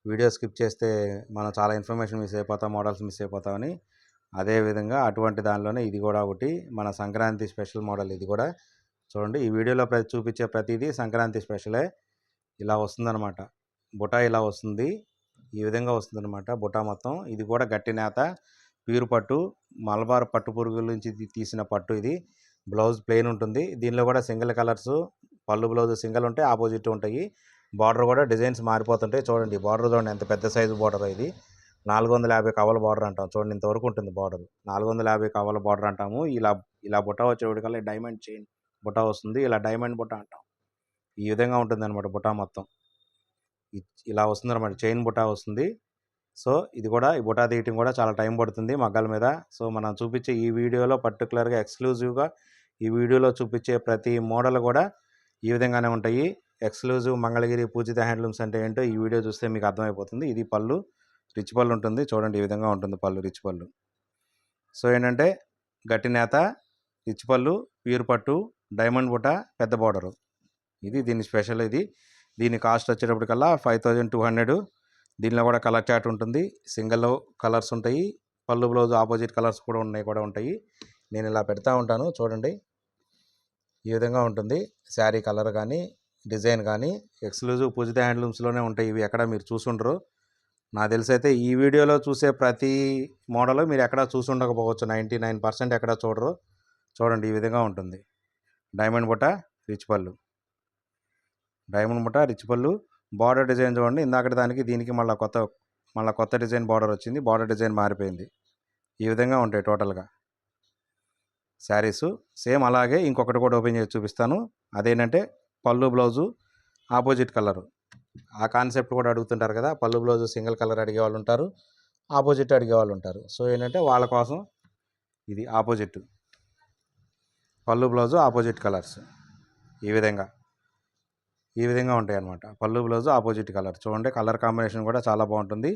వీడియో స్కిప్ చేస్తే మనం చాలా ఇన్ఫర్మేషన్ మిస్ అయిపోతాం, మోడల్స్ మిస్ అయిపోతామని. అదేవిధంగా అటువంటి దానిలోనే ఇది కూడా ఒకటి మన సంక్రాంతి స్పెషల్ మోడల్. ఇది కూడా చూడండి. ఈ వీడియోలో చూపించే ప్రతిదీ సంక్రాంతి స్పెషలే. ఇలా వస్తుందన్నమాట బుటా, ఇలా వస్తుంది, ఈ విధంగా వస్తుందన్నమాట బుటా మొత్తం. ఇది కూడా గట్టి నేత, ప్యూర్ పట్టు, మలబార్ పట్టు పురుగుల నుంచి తీసిన పట్టు. ఇది బ్లౌజ్ ప్లెయిన్ ఉంటుంది. దీనిలో కూడా సింగిల్ కలర్స్, పళ్ళు బ్లౌజ్ సింగిల్ ఉంటాయి, ఆపోజిట్ ఉంటాయి. బార్డర్ కూడా డిజైన్స్ మారిపోతుంటాయి. చూడండి బార్డర్ చూడండి ఎంత పెద్ద సైజు బార్డర్. ఇది 450 కవల బార్డర్ అంటాం. చూడండి ఇంతవరకు ఉంటుంది బార్డర్. 450 కవల బార్డర్ అంటాము. ఇలా బుటా వచ్చేవాడికల్లా డైమండ్ చైన్ బుటా వస్తుంది. ఇలా డైమండ్ బుటా అంటాం. ఈ విధంగా ఉంటుంది అనమాట బుటా మొత్తం. ఇలా వస్తుంది అనమాట, చైన్ బుటా వస్తుంది. సో ఇది కూడా, ఈ బుటా తీయటం కూడా చాలా టైం పడుతుంది మగ్గాల మీద. సో మనం చూపించే ఈ వీడియోలో పర్టికులర్గా ఎక్స్క్లూజివ్గా ఈ వీడియోలో చూపించే ప్రతి మోడల్ కూడా ఈ విధంగానే ఉంటాయి. ఎక్స్క్లూజివ్ మంగళగిరి పూజిత హ్యాండ్లూమ్స్ అంటే ఏంటో ఈ వీడియో చూస్తే మీకు అర్థమైపోతుంది. ఇది పళ్ళు, రిచ్ పళ్ళు ఉంటుంది. చూడండి ఈ విధంగా ఉంటుంది పళ్ళు, రిచ్ పళ్ళు. సో ఏంటంటే గట్టి నేత, రిచ్ పళ్ళు, ప్యూర్ పట్టు, డైమండ్ బుట్ట, పెద్ద బార్డరు. ఇది దీని స్పెషల్. దీని కాస్ట్ వచ్చేటప్పటికల్లా 5,200. దీనిలో కూడా కలర్ చార్ట్ ఉంటుంది, సింగిల్ కలర్స్ ఉంటాయి, పళ్ళు బ్లౌజ్ ఆపోజిట్ కలర్స్ కూడా ఉంటాయి. నేను ఇలా పెడతా ఉంటాను చూడండి. ఈ విధంగా ఉంటుంది శారీ కలర్ కానీ డిజైన్ కానీ. ఎక్స్క్లూజివ్ పూజిత హ్యాండ్లూమ్స్లోనే ఉంటాయి ఇవి, ఎక్కడ మీరు చూసుండరు. నాకు తెలిసైతే ఈ వీడియోలో చూసే ప్రతి మోడల్ మీరు ఎక్కడ చూసుండకపోవచ్చు, 99% ఎక్కడ చూడరు. చూడండి ఈ విధంగా ఉంటుంది. డైమండ్ బుట్ట, రిచ్ పళ్ళు, డైమండ్ బుట్ట, రిచ్ పళ్ళు. బార్డర్ డిజైన్ చూడండి, ఇందాకటి దానికి దీనికి మళ్ళీ కొత్త డిజైన్ బార్డర్ వచ్చింది. బార్డర్ డిజైన్ మారిపోయింది. ఈ విధంగా ఉంటాయి టోటల్గా శారీసు. సేమ్ అలాగే ఇంకొకటి కూడా ఓపెన్ చేసి చూపిస్తాను. అదేంటంటే పళ్ళు బ్లౌజు ఆపోజిట్ కలరు. ఆ కాన్సెప్ట్ కూడా అడుగుతుంటారు కదా, పళ్ళు బ్లౌజు సింగిల్ కలర్ అడిగే వాళ్ళు ఉంటారు, ఆపోజిట్ అడిగే వాళ్ళు ఉంటారు. సో ఏంటంటే వాళ్ళ కోసం ఇది ఆపోజిట్, పళ్ళు బ్లౌజు ఆపోజిట్ కలర్స్. ఈ విధంగా ఉంటాయి అన్నమాట. పళ్ళు బ్లౌజు ఆపోజిట్ కలర్. చూడండి కలర్ కాంబినేషన్ కూడా చాలా బాగుంటుంది.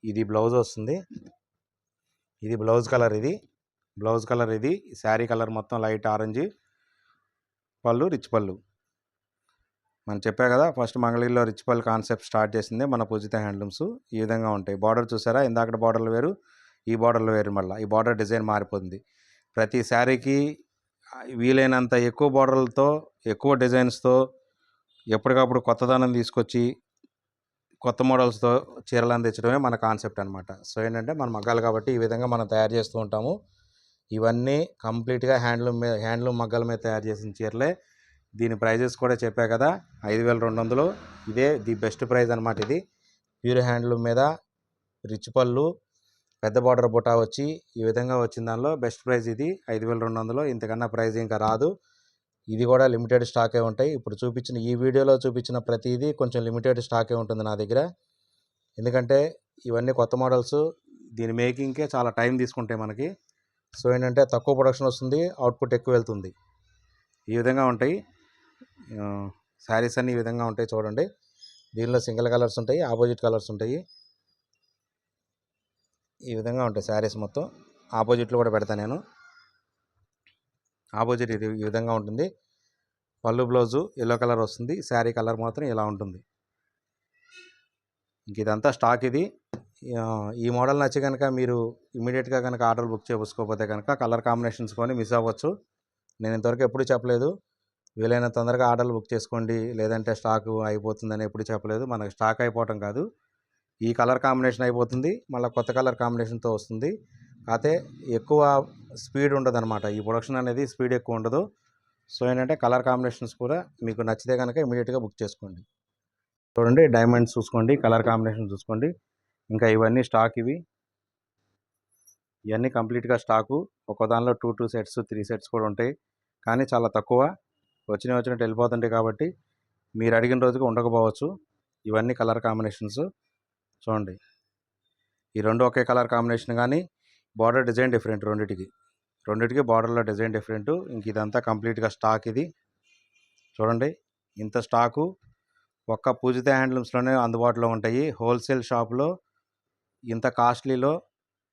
ఇది బ్లౌజ్ వస్తుంది, ఇది బ్లౌజ్ కలర్. ఇది బ్లౌజ్ కలర్. ఇది శారీ కలర్ మొత్తం లైట్ ఆరెంజ్. పళ్ళు రిచ్ పళ్ళు. మనం చెప్పా కదా, ఫస్ట్ మంగళగిరిలో రిచ్ పళ్ళు కాన్సెప్ట్ స్టార్ట్ చేసిందే మన పూజిత హ్యాండ్లూమ్స్. ఈ విధంగా ఉంటాయి. బార్డర్ చూసారా, ఇందాక బార్డర్లు వేరు, ఈ బార్డర్లు వేరు. మళ్ళీ ఈ బార్డర్ డిజైన్ మారిపోతుంది. ప్రతి శారీకి వీలైనంత ఎక్కువ బార్డర్లతో, ఎక్కువ డిజైన్స్తో ఎప్పటికప్పుడు కొత్తదనం తీసుకొచ్చి కొత్త మోడల్స్తో చీరలు అందించడమే మన కాన్సెప్ట్ అనమాట. సో ఏంటంటే మన మగ్గాలు కాబట్టి ఈ విధంగా మనం తయారు చేస్తూ ఉంటాము. ఇవన్నీ కంప్లీట్గా హ్యాండ్లూమ్ మగ్గాల మీద తయారు చేసిన చీరలే. దీని ప్రైజెస్ కూడా చెప్పా కదా, 5200. ఇదే ది బెస్ట్ ప్రైజ్ అనమాట. ఇది ప్యూర్ హ్యాండ్లూమ్ మీద రిచ్ పళ్ళు, పెద్ద బార్డర్ బుటా వచ్చి ఈ విధంగా వచ్చిన దానిలో బెస్ట్ ప్రైజ్ ఇది 5200. ఇంతకన్నా ప్రైజ్ ఇంకా రాదు. ఇది కూడా లిమిటెడ్ స్టాకే ఉంటాయి. ఇప్పుడు చూపించిన ఈ వీడియోలో చూపించిన ప్రతిదీ కొంచెం లిమిటెడ్ స్టాకే ఉంటుంది నా దగ్గర. ఎందుకంటే ఇవన్నీ కొత్త మోడల్స్, దీని మేకింగ్కే చాలా టైం తీసుకుంటాయి మనకి. సో ఏంటంటే తక్కువ ప్రొడక్షన్ వస్తుంది, అవుట్పుట్ ఎక్కువ వెళ్తుంది. ఈ విధంగా ఉంటాయి శారీస్ అన్నీ. ఈ విధంగా ఉంటాయి చూడండి. దీనిలో సింగిల్ కలర్స్ ఉంటాయి, ఆపోజిట్ కలర్స్ ఉంటాయి. ఈ విధంగా ఉంటాయి శారీస్ మొత్తం. ఆపోజిట్లో కూడా పెడతాను నేను. ఆపోజిట్ ఇది ఈ విధంగా ఉంటుంది. పళ్ళు బ్లౌజు ఎల్లో కలర్ వస్తుంది, శారీ కలర్ మాత్రం ఇలా ఉంటుంది. ఇంక ఇదంతా స్టాక్ ఇది. ఈ మోడల్ నచ్చి కనుక మీరు ఇమీడియట్గా కనుక ఆర్డర్ బుక్ చేసుకోకపోతే కనుక కలర్ కాంబినేషన్స్ కొని మిస్ అవ్వచ్చు. నేను ఇంతవరకు ఎప్పుడు చెప్పలేదు వీలైన తొందరగా ఆర్డర్లు బుక్ చేసుకోండి, లేదంటే స్టాక్ అయిపోతుందని ఎప్పుడు చెప్పలేదు. మనకు స్టాక్ అయిపోవటం కాదు, ఈ కలర్ కాంబినేషన్ అయిపోతుంది, మళ్ళీ కొత్త కలర్ కాంబినేషన్తో వస్తుంది. అయితే ఎక్కువ స్పీడ్ ఉండదు అనమాట. ఈ ప్రొడక్షన్ అనేది స్పీడ్ ఎక్కువ ఉండదు. సో ఏంటంటే కలర్ కాంబినేషన్స్ కూడా మీకు నచ్చితే కనుక ఇమీడియట్గా బుక్ చేసుకోండి. చూడండి, డైమండ్స్ చూసుకోండి, కలర్ కాంబినేషన్ చూసుకోండి. ఇంకా ఇవన్నీ స్టాక్. ఇవన్నీ కంప్లీట్గా స్టాకు. ఒక్కో దానిలో 2 సెట్స్ 3 సెట్స్ కూడా ఉంటాయి, కానీ చాలా తక్కువ. వచ్చినట్టు వెళ్ళిపోతుంటాయి కాబట్టి మీరు అడిగిన రోజుకి ఉండకపోవచ్చు. ఇవన్నీ కలర్ కాంబినేషన్స్ చూడండి. ఈ రెండు ఒకే కలర్ కాంబినేషన్, కానీ బార్డర్ డిజైన్ డిఫరెంట్. రెండిటికి బార్డర్లో డిజైన్ డిఫరెంట్. ఇంక ఇదంతా కంప్లీట్గా స్టాక్. ఇది చూడండి, ఇంత స్టాకు ఒక్క పూజిత హ్యాండ్లూమ్స్లోనే అందుబాటులో ఉంటాయి. హోల్సేల్ షాప్లో ఇంత కాస్ట్లీలో,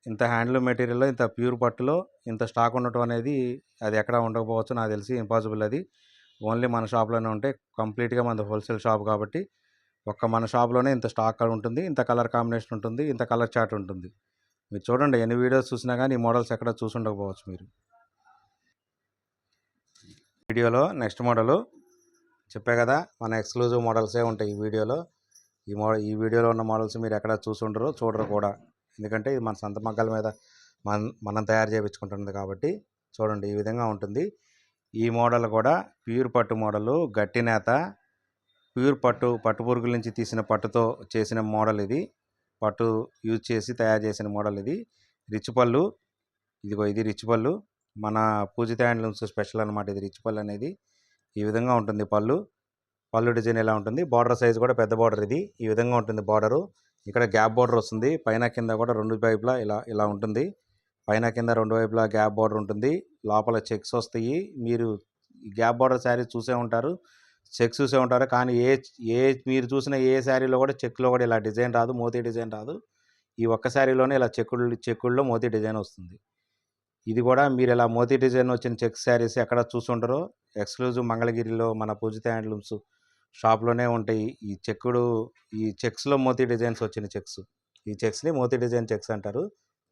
ఇంత హ్యాండ్లూమ్ మెటీరియల్లో, ఇంత ప్యూర్ పట్టులో ఇంత స్టాక్ ఉండటం అనేది అది ఎక్కడా ఉండకపోవచ్చు. నాకు తెలిసి ఇంపాసిబుల్. అది ఓన్లీ మన షాప్లోనే ఉంటాయి. కంప్లీట్గా మనది హోల్సేల్ షాప్ కాబట్టి ఒక్క మన షాప్లోనే ఇంత స్టాక్ ఉంటుంది, ఇంత కలర్ కాంబినేషన్ ఉంటుంది, ఇంత కలర్ చార్ట్ ఉంటుంది. మీరు చూడండి, ఎన్ని వీడియోస్ చూసినా కానీ ఈ మోడల్స్ ఎక్కడ చూసి ఉండకపోవచ్చు మీరు. వీడియోలో నెక్స్ట్ మోడలు చెప్పే కదా, మన ఎక్స్క్లూజివ్ మోడల్సే ఉంటాయి ఈ వీడియోలో. ఈ వీడియోలో ఉన్న మోడల్స్ మీరు ఎక్కడ చూడరు కూడా. ఎందుకంటే ఇది మన సొంత మగ్గాల మీద మనం తయారు చేయించుకుంటున్నది కాబట్టి. చూడండి, ఈ విధంగా ఉంటుంది. ఈ మోడల్ కూడా ప్యూర్ పట్టు మోడలు, గట్టి నేత, ప్యూర్ పట్టు పురుగుల నుంచి తీసిన పట్టుతో చేసిన మోడల్ ఇది. పట్టు యూజ్ చేసి తయారు చేసిన మోడల్ ఇది. రిచ్ పళ్ళు, ఇది రిచ్ పళ్ళు. మన పూజిత హ్యాండ్లూమ్స్ స్పెషల్ అనమాట ఇది. రిచ్ పళ్ళు అనేది ఈ విధంగా ఉంటుంది. పళ్ళు డిజైన్ ఎలా ఉంటుంది. బార్డర్ సైజ్ కూడా పెద్ద బార్డర్. ఇది ఈ విధంగా ఉంటుంది బార్డరు. ఇక్కడ గ్యాప్ బార్డర్ వస్తుంది, పైన కింద కూడా రెండు వైపులా ఇలా ఉంటుంది. పైన కింద రెండు వైపులా గ్యాప్ బార్డర్ ఉంటుంది. లోపల చెక్స్ వస్తాయి. మీరు గ్యాప్ బార్డర్ శారీ చూసే ఉంటారు, చెక్స్ చూసే ఉంటారు. కానీ మీరు చూసిన ఏ శారీలో కూడా చెక్లో కూడా ఇలా డిజైన్ రాదు, మోతీ డిజైన్ రాదు. ఈ ఒక్క శారీలోనే ఇలా చెక్కుల్లో మోతీ డిజైన్ వస్తుంది. ఇది కూడా మీరు ఇలా మోతీ డిజైన్ వచ్చిన చెక్స్ శారీస్ ఎక్కడ చూసుంటారో, ఎక్స్క్లూజివ్ మంగళగిరిలో మన పూజిత హ్యాండ్లూమ్స్ షాప్లోనే ఉంటాయి. ఈ చెక్స్లో మోతీ డిజైన్స్ వచ్చిన చెక్స్, ఈ చెక్స్ని మోతీ డిజైన్ చెక్స్ అంటారు.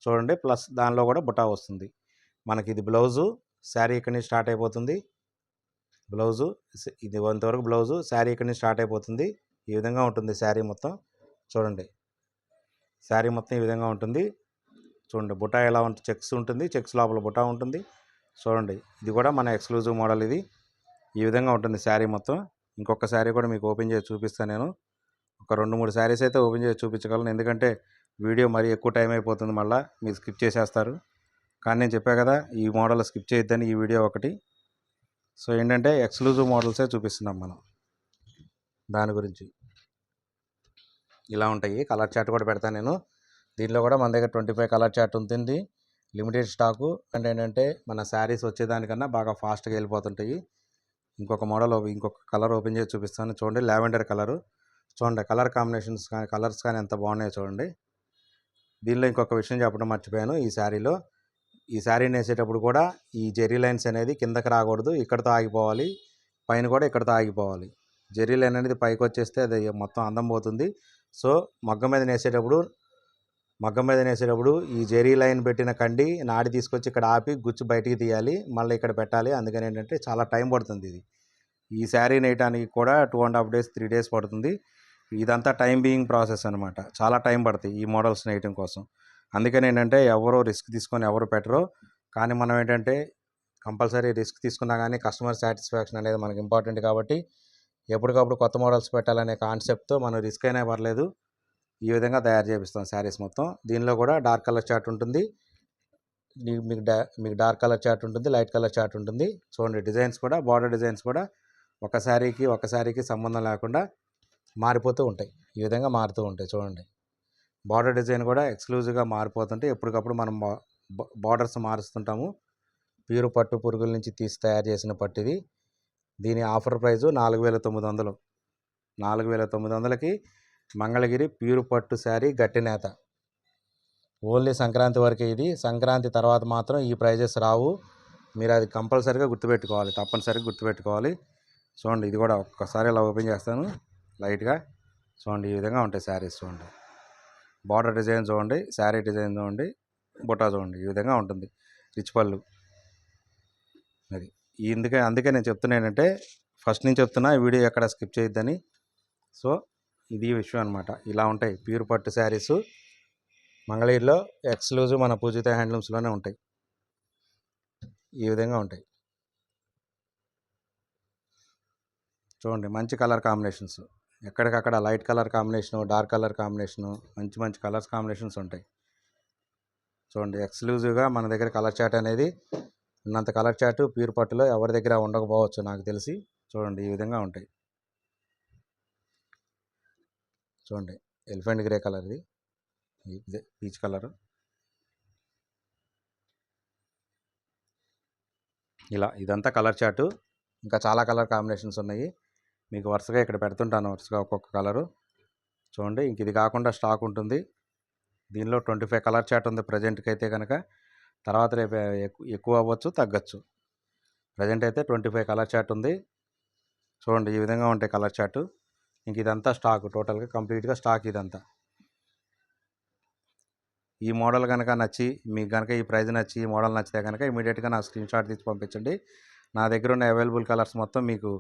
చూడండి, ప్లస్ దానిలో కూడా బుటా వస్తుంది. మనకి ఇది బ్లౌజు. శారీ ఇక్కడి నుంచి స్టార్ట్ అయిపోతుంది. బ్లౌజు ఇది కొంతవరకు బ్లౌజు. శారీ ఇక్కడి నుంచి స్టార్ట్ అయిపోతుంది. ఈ విధంగా ఉంటుంది శారీ మొత్తం. చూడండి, శారీ మొత్తం ఈ విధంగా ఉంటుంది. చూడండి, బుటా ఎలా ఉంటుంది, చెక్స్ ఉంటుంది, చెక్స్ లోపల బుటా ఉంటుంది. చూడండి, ఇది కూడా మన ఎక్స్క్లూజివ్ మోడల్. ఇది ఈ విధంగా ఉంటుంది శారీ మొత్తం. ఇంకొక శారీ కూడా మీకు ఓపెన్ చేసి చూపిస్తాను నేను. ఒక 2-3 శారీస్ అయితే ఓపెన్ చేసి చూపించగలను, ఎందుకంటే వీడియో మరీ ఎక్కువ టైం అయిపోతుంది, మళ్ళీ మీరు స్కిప్ చేసేస్తారు. కానీ నేను చెప్పా కదా, ఈ మోడల్ స్కిప్ చేయొద్దని ఈ వీడియో ఒకటి. సో ఏంటంటే ఎక్స్క్లూజివ్ మోడల్సే చూపిస్తున్నాం మనం. దాని గురించి ఇలా ఉంటాయి. కలర్ చార్ట్ కూడా పెడతాను నేను. దీంట్లో కూడా మన దగ్గర 25 కలర్ చార్ట్ ఉంటుంది. Limited stock. అంటే ఏంటంటే మన శారీస్ వచ్చేదానికన్నా బాగా ఫాస్ట్గా వెళ్ళిపోతుంటాయి. ఇంకొక కలర్ ఓపెన్ చేసి చూపిస్తాను. చూడండి, లావెండర్ కలరు. చూడండి, కలర్ కాంబినేషన్స్ కానీ కలర్స్ కానీ ఎంత బాగున్నాయో చూడండి. దీనిలో ఇంకొక విషయం చెప్పడం మర్చిపోయాను. ఈ శారీని వేసేటప్పుడు కూడా ఈ జెర్రీ లైన్స్ అనేది కిందకి రాకూడదు, ఇక్కడితో ఆగిపోవాలి. పైన కూడా ఇక్కడితో ఆగిపోవాలి. జెర్రీ లైన్ అనేది పైకి వచ్చేస్తే అది మొత్తం అందం పోతుంది. సో మగ్గం మీద నేసేటప్పుడు ఈ జెర్రీ లైన్ పెట్టిన కండి నాడి తీసుకొచ్చి ఇక్కడ ఆపి గుచ్చి బయటికి తీయాలి, మళ్ళీ ఇక్కడ పెట్టాలి. అందుకని ఏంటంటే చాలా టైం పడుతుంది. ఈ శారీ నేయటానికి కూడా 2.5 days 3 days పడుతుంది. ఇదంతా టైం బీయింగ్ ప్రాసెస్ అనమాట. చాలా టైం పడుతుంది ఈ మోడల్స్ నేయటం కోసం. అందుకని ఏంటంటే ఎవరో రిస్క్ తీసుకొని ఎవరు పెట్టరు. కానీ మనం ఏంటంటే కంపల్సరీ రిస్క్ తీసుకున్నా కానీ కస్టమర్ సాటిస్ఫాక్షన్ అనేది మనకి ఇంపార్టెంట్ కాబట్టి ఎప్పటికప్పుడు కొత్త మోడల్స్ పెట్టాలనే కాన్సెప్ట్తో మనం రిస్క్ అయినా పర్లేదు ఈ విధంగా తయారు చేపిస్తాం శారీస్ మొత్తం. దీనిలో కూడా డార్క్ కలర్ చార్ట్ ఉంటుంది, మీకు డార్క్ కలర్ చార్ట్ ఉంటుంది, లైట్ కలర్ చార్ట్ ఉంటుంది. చూడండి డిజైన్స్ కూడా, బార్డర్ డిజైన్స్ కూడా ఒక శారీకి సంబంధం లేకుండా మారిపోతూ ఉంటాయి. ఈ విధంగా మారుతూ ఉంటాయి. చూడండి బార్డర్ డిజైన్ కూడా ఎక్స్క్లూజివ్గా మారిపోతుంటే ఎప్పటికప్పుడు మనం బార్డర్స్ మారుస్తుంటాము. ప్యూర్ పట్టు పురుగుల నుంచి తీసి తయారు చేసిన పట్టు ఇది. దీని ఆఫర్ ప్రైజు 4,900. 4,900కి మంగళగిరి ప్యూర్ పట్టు శారీ గట్టి నేత. ఓన్లీ సంక్రాంతి వరకే ఇది. సంక్రాంతి తర్వాత మాత్రం ఈ ప్రైజెస్ రావు. మీరు అది కంపల్సరీగా గుర్తుపెట్టుకోవాలి, తప్పనిసరిగా గుర్తుపెట్టుకోవాలి. చూడండి ఇది కూడా ఒక్కసారి ఇలా ఓపెన్ చేస్తాను లైట్గా. చూడండి ఈ విధంగా ఉంటాయి శారీస్. చూడండి బార్డర్ డిజైన్ చూడండి, శారీ డిజైన్ చూడండి, బుట్టా చూడండి, ఈ విధంగా ఉంటుంది. రిచ్ పళ్ళు అది. అందుకే నేను చెప్తున్నా ఏంటంటే ఫస్ట్ నుంచి చెప్తున్నా ఈ వీడియో ఎక్కడ స్కిప్ చేయొద్దని. సో ఇది విషయం అనమాట. ఇలా ఉంటాయి ప్యూర్ పట్టు శారీస్ మంగళగిరిలో ఎక్స్క్లూజివ్ మన పూజిత హ్యాండ్లూమ్స్లోనే ఉంటాయి. ఈ విధంగా ఉంటాయి. చూడండి మంచి కలర్ కాంబినేషన్స్, ఎక్కడికక్కడ light colour combination, dark colour combination, మంచి కలర్స్ కాంబినేషన్స్ ఉంటాయి. చూడండి ఎక్స్క్లూజివ్గా మన దగ్గర కలర్ చార్ట్ అనేది ఉన్నంత కలర్ చార్ట్ ప్యూర్ పట్టులో ఎవరి దగ్గర ఉండకపోవచ్చు నాకు తెలిసి. చూడండి ఈ విధంగా ఉంటాయి. చూడండి ఎలిఫెంట్ గ్రే కలర్, ఇది పీచ్ కలర్. ఇలా ఇదంతా కలర్ చార్టు. ఇంకా చాలా కలర్ కాంబినేషన్స్ ఉన్నాయి. మీకు వరుసగా ఇక్కడ పెడుతుంటాను, వరుసగా ఒక్కొక్క కలరు. చూడండి ఇంక ఇది కాకుండా స్టాక్ ఉంటుంది. దీనిలో 25 కలర్ చార్ట్ ఉంది ప్రజెంట్కి అయితే కనుక. తర్వాత రేపు ఎక్కువ అవ్వచ్చు, తగ్గచ్చు. ప్రజెంట్ అయితే 25 కలర్ చార్ట్ ఉంది. చూడండి ఈ విధంగా ఉంటాయి కలర్ చార్టు. ఇంక ఇదంతా స్టాక్, టోటల్గా కంప్లీట్గా స్టాక్ ఇదంతా. ఈ మోడల్ కనుక నచ్చి మీకు కనుక ఈ ప్రైజ్ నచ్చి ఈ మోడల్ నచ్చితే కనుక ఇమీడియట్గా నాకు స్క్రీన్ షాట్ తీసి పంపించండి. నా దగ్గర ఉన్న అవైలబుల్ కలర్స్ మొత్తం మీకు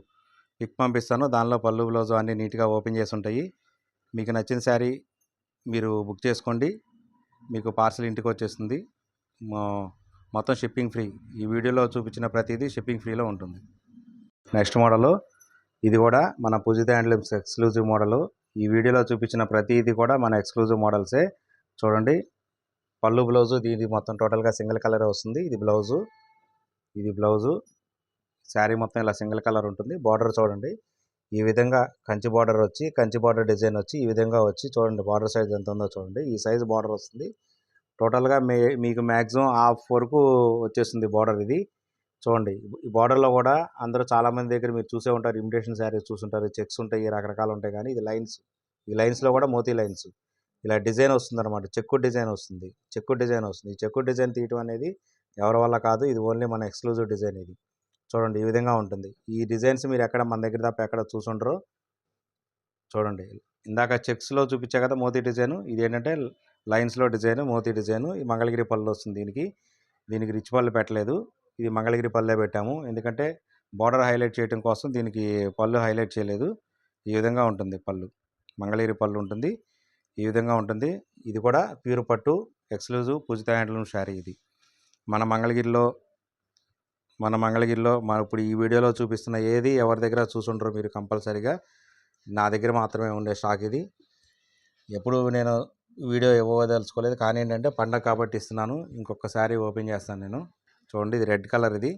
పిక్ పంపిస్తాను. దానిలో పళ్ళు బ్లౌజ్ అన్నీ నీట్గా ఓపెన్ చేసి ఉంటాయి. మీకు నచ్చిన శారీ మీరు బుక్ చేసుకోండి, మీకు పార్సల్ ఇంటికి వచ్చేస్తుంది. మొత్తం షిప్పింగ్ ఫ్రీ. ఈ వీడియోలో చూపించిన ప్రతిదీ షిప్పింగ్ ఫ్రీలో ఉంటుంది. నెక్స్ట్ మోడలు ఇది కూడా మన పూజిత హ్యాండ్లూమ్స్ ఎక్స్క్లూజివ్ మోడలు. ఈ వీడియోలో చూపించిన ప్రతిదీ కూడా మన ఎక్స్క్లూజివ్ మోడల్సే. చూడండి పళ్ళు బ్లౌజు దీనికి మొత్తం టోటల్గా సింగిల్ కలర్ వస్తుంది. ఇది బ్లౌజు శారీ మొత్తం ఇలా సింగిల్ కలర్ ఉంటుంది. బార్డర్ చూడండి ఈ విధంగా కంచి బార్డర్ వచ్చి, కంచి బార్డర్ డిజైన్ వచ్చి ఈ విధంగా వచ్చి, చూడండి బార్డర్ సైజ్ ఎంత ఉందో చూడండి. ఈ సైజు బార్డర్ వస్తుంది. టోటల్గా మీకు మ్యాక్సిమం హాఫ్ వరకు వచ్చేస్తుంది బార్డర్ ఇది. చూడండి ఈ బార్డర్లో కూడా అందరూ చాలామంది దగ్గర మీరు చూసే ఉంటారు, ఇమిటేషన్ శారీస్ చూసుంటారు, చెక్స్ ఉంటాయి, రకరకాలు ఉంటాయి. కానీ ఇది లైన్స్, ఈ లైన్స్లో కూడా మోతీ లైన్స్ ఇలా డిజైన్ వస్తుంది అనమాట. చెక్కు డిజైన్ వస్తుంది. ఈ చెక్కు డిజైన్ తీయటం అనేది ఎవరి వల్ల కాదు, ఇది ఓన్లీ మన ఎక్స్క్లూజివ్ డిజైన్ ఇది. చూడండి ఈ విధంగా ఉంటుంది. ఈ డిజైన్స్ మీరు ఎక్కడ మన దగ్గర తప్ప ఎక్కడ చూసుంటారో. చూడండి ఇందాక చెక్స్లో చూపించే కదా మోతీ డిజైను, ఇది ఏంటంటే లైన్స్లో డిజైను, మోతీ డిజైను. ఈ మంగళగిరి పళ్ళు వస్తుంది దీనికి రిచ్ పళ్ళు పెట్టలేదు, ఇది మంగళగిరి పళ్ళే పెట్టాము. ఎందుకంటే బార్డర్ హైలైట్ చేయడం కోసం దీనికి పళ్ళు హైలైట్ చేయలేదు. ఈ విధంగా ఉంటుంది పళ్ళు, మంగళగిరి పళ్ళు ఉంటుంది. ఈ విధంగా ఉంటుంది. ఇది కూడా ప్యూర్ పట్టు ఎక్స్క్లూజివ్ పూజిత హ్యాండ్లూమ్ శారీ. ఇది మన మంగళగిరిలో ఇప్పుడు ఈ వీడియోలో చూపిస్తున్న ఏది ఎవరి దగ్గర చూసుంటారో మీరు కంపల్సరీగా నా దగ్గర మాత్రమే ఉండే స్టాక్ ఇది. ఎప్పుడు నేను వీడియో ఇవ్వదలుచుకోలేదు, కానీ ఏంటంటే పండగ కాబట్టి ఇస్తున్నాను. ఇంకొక శారీ ఓపెన్ చేస్తాను నేను. చూడండి ఇది రెడ్ కలర్, ఇది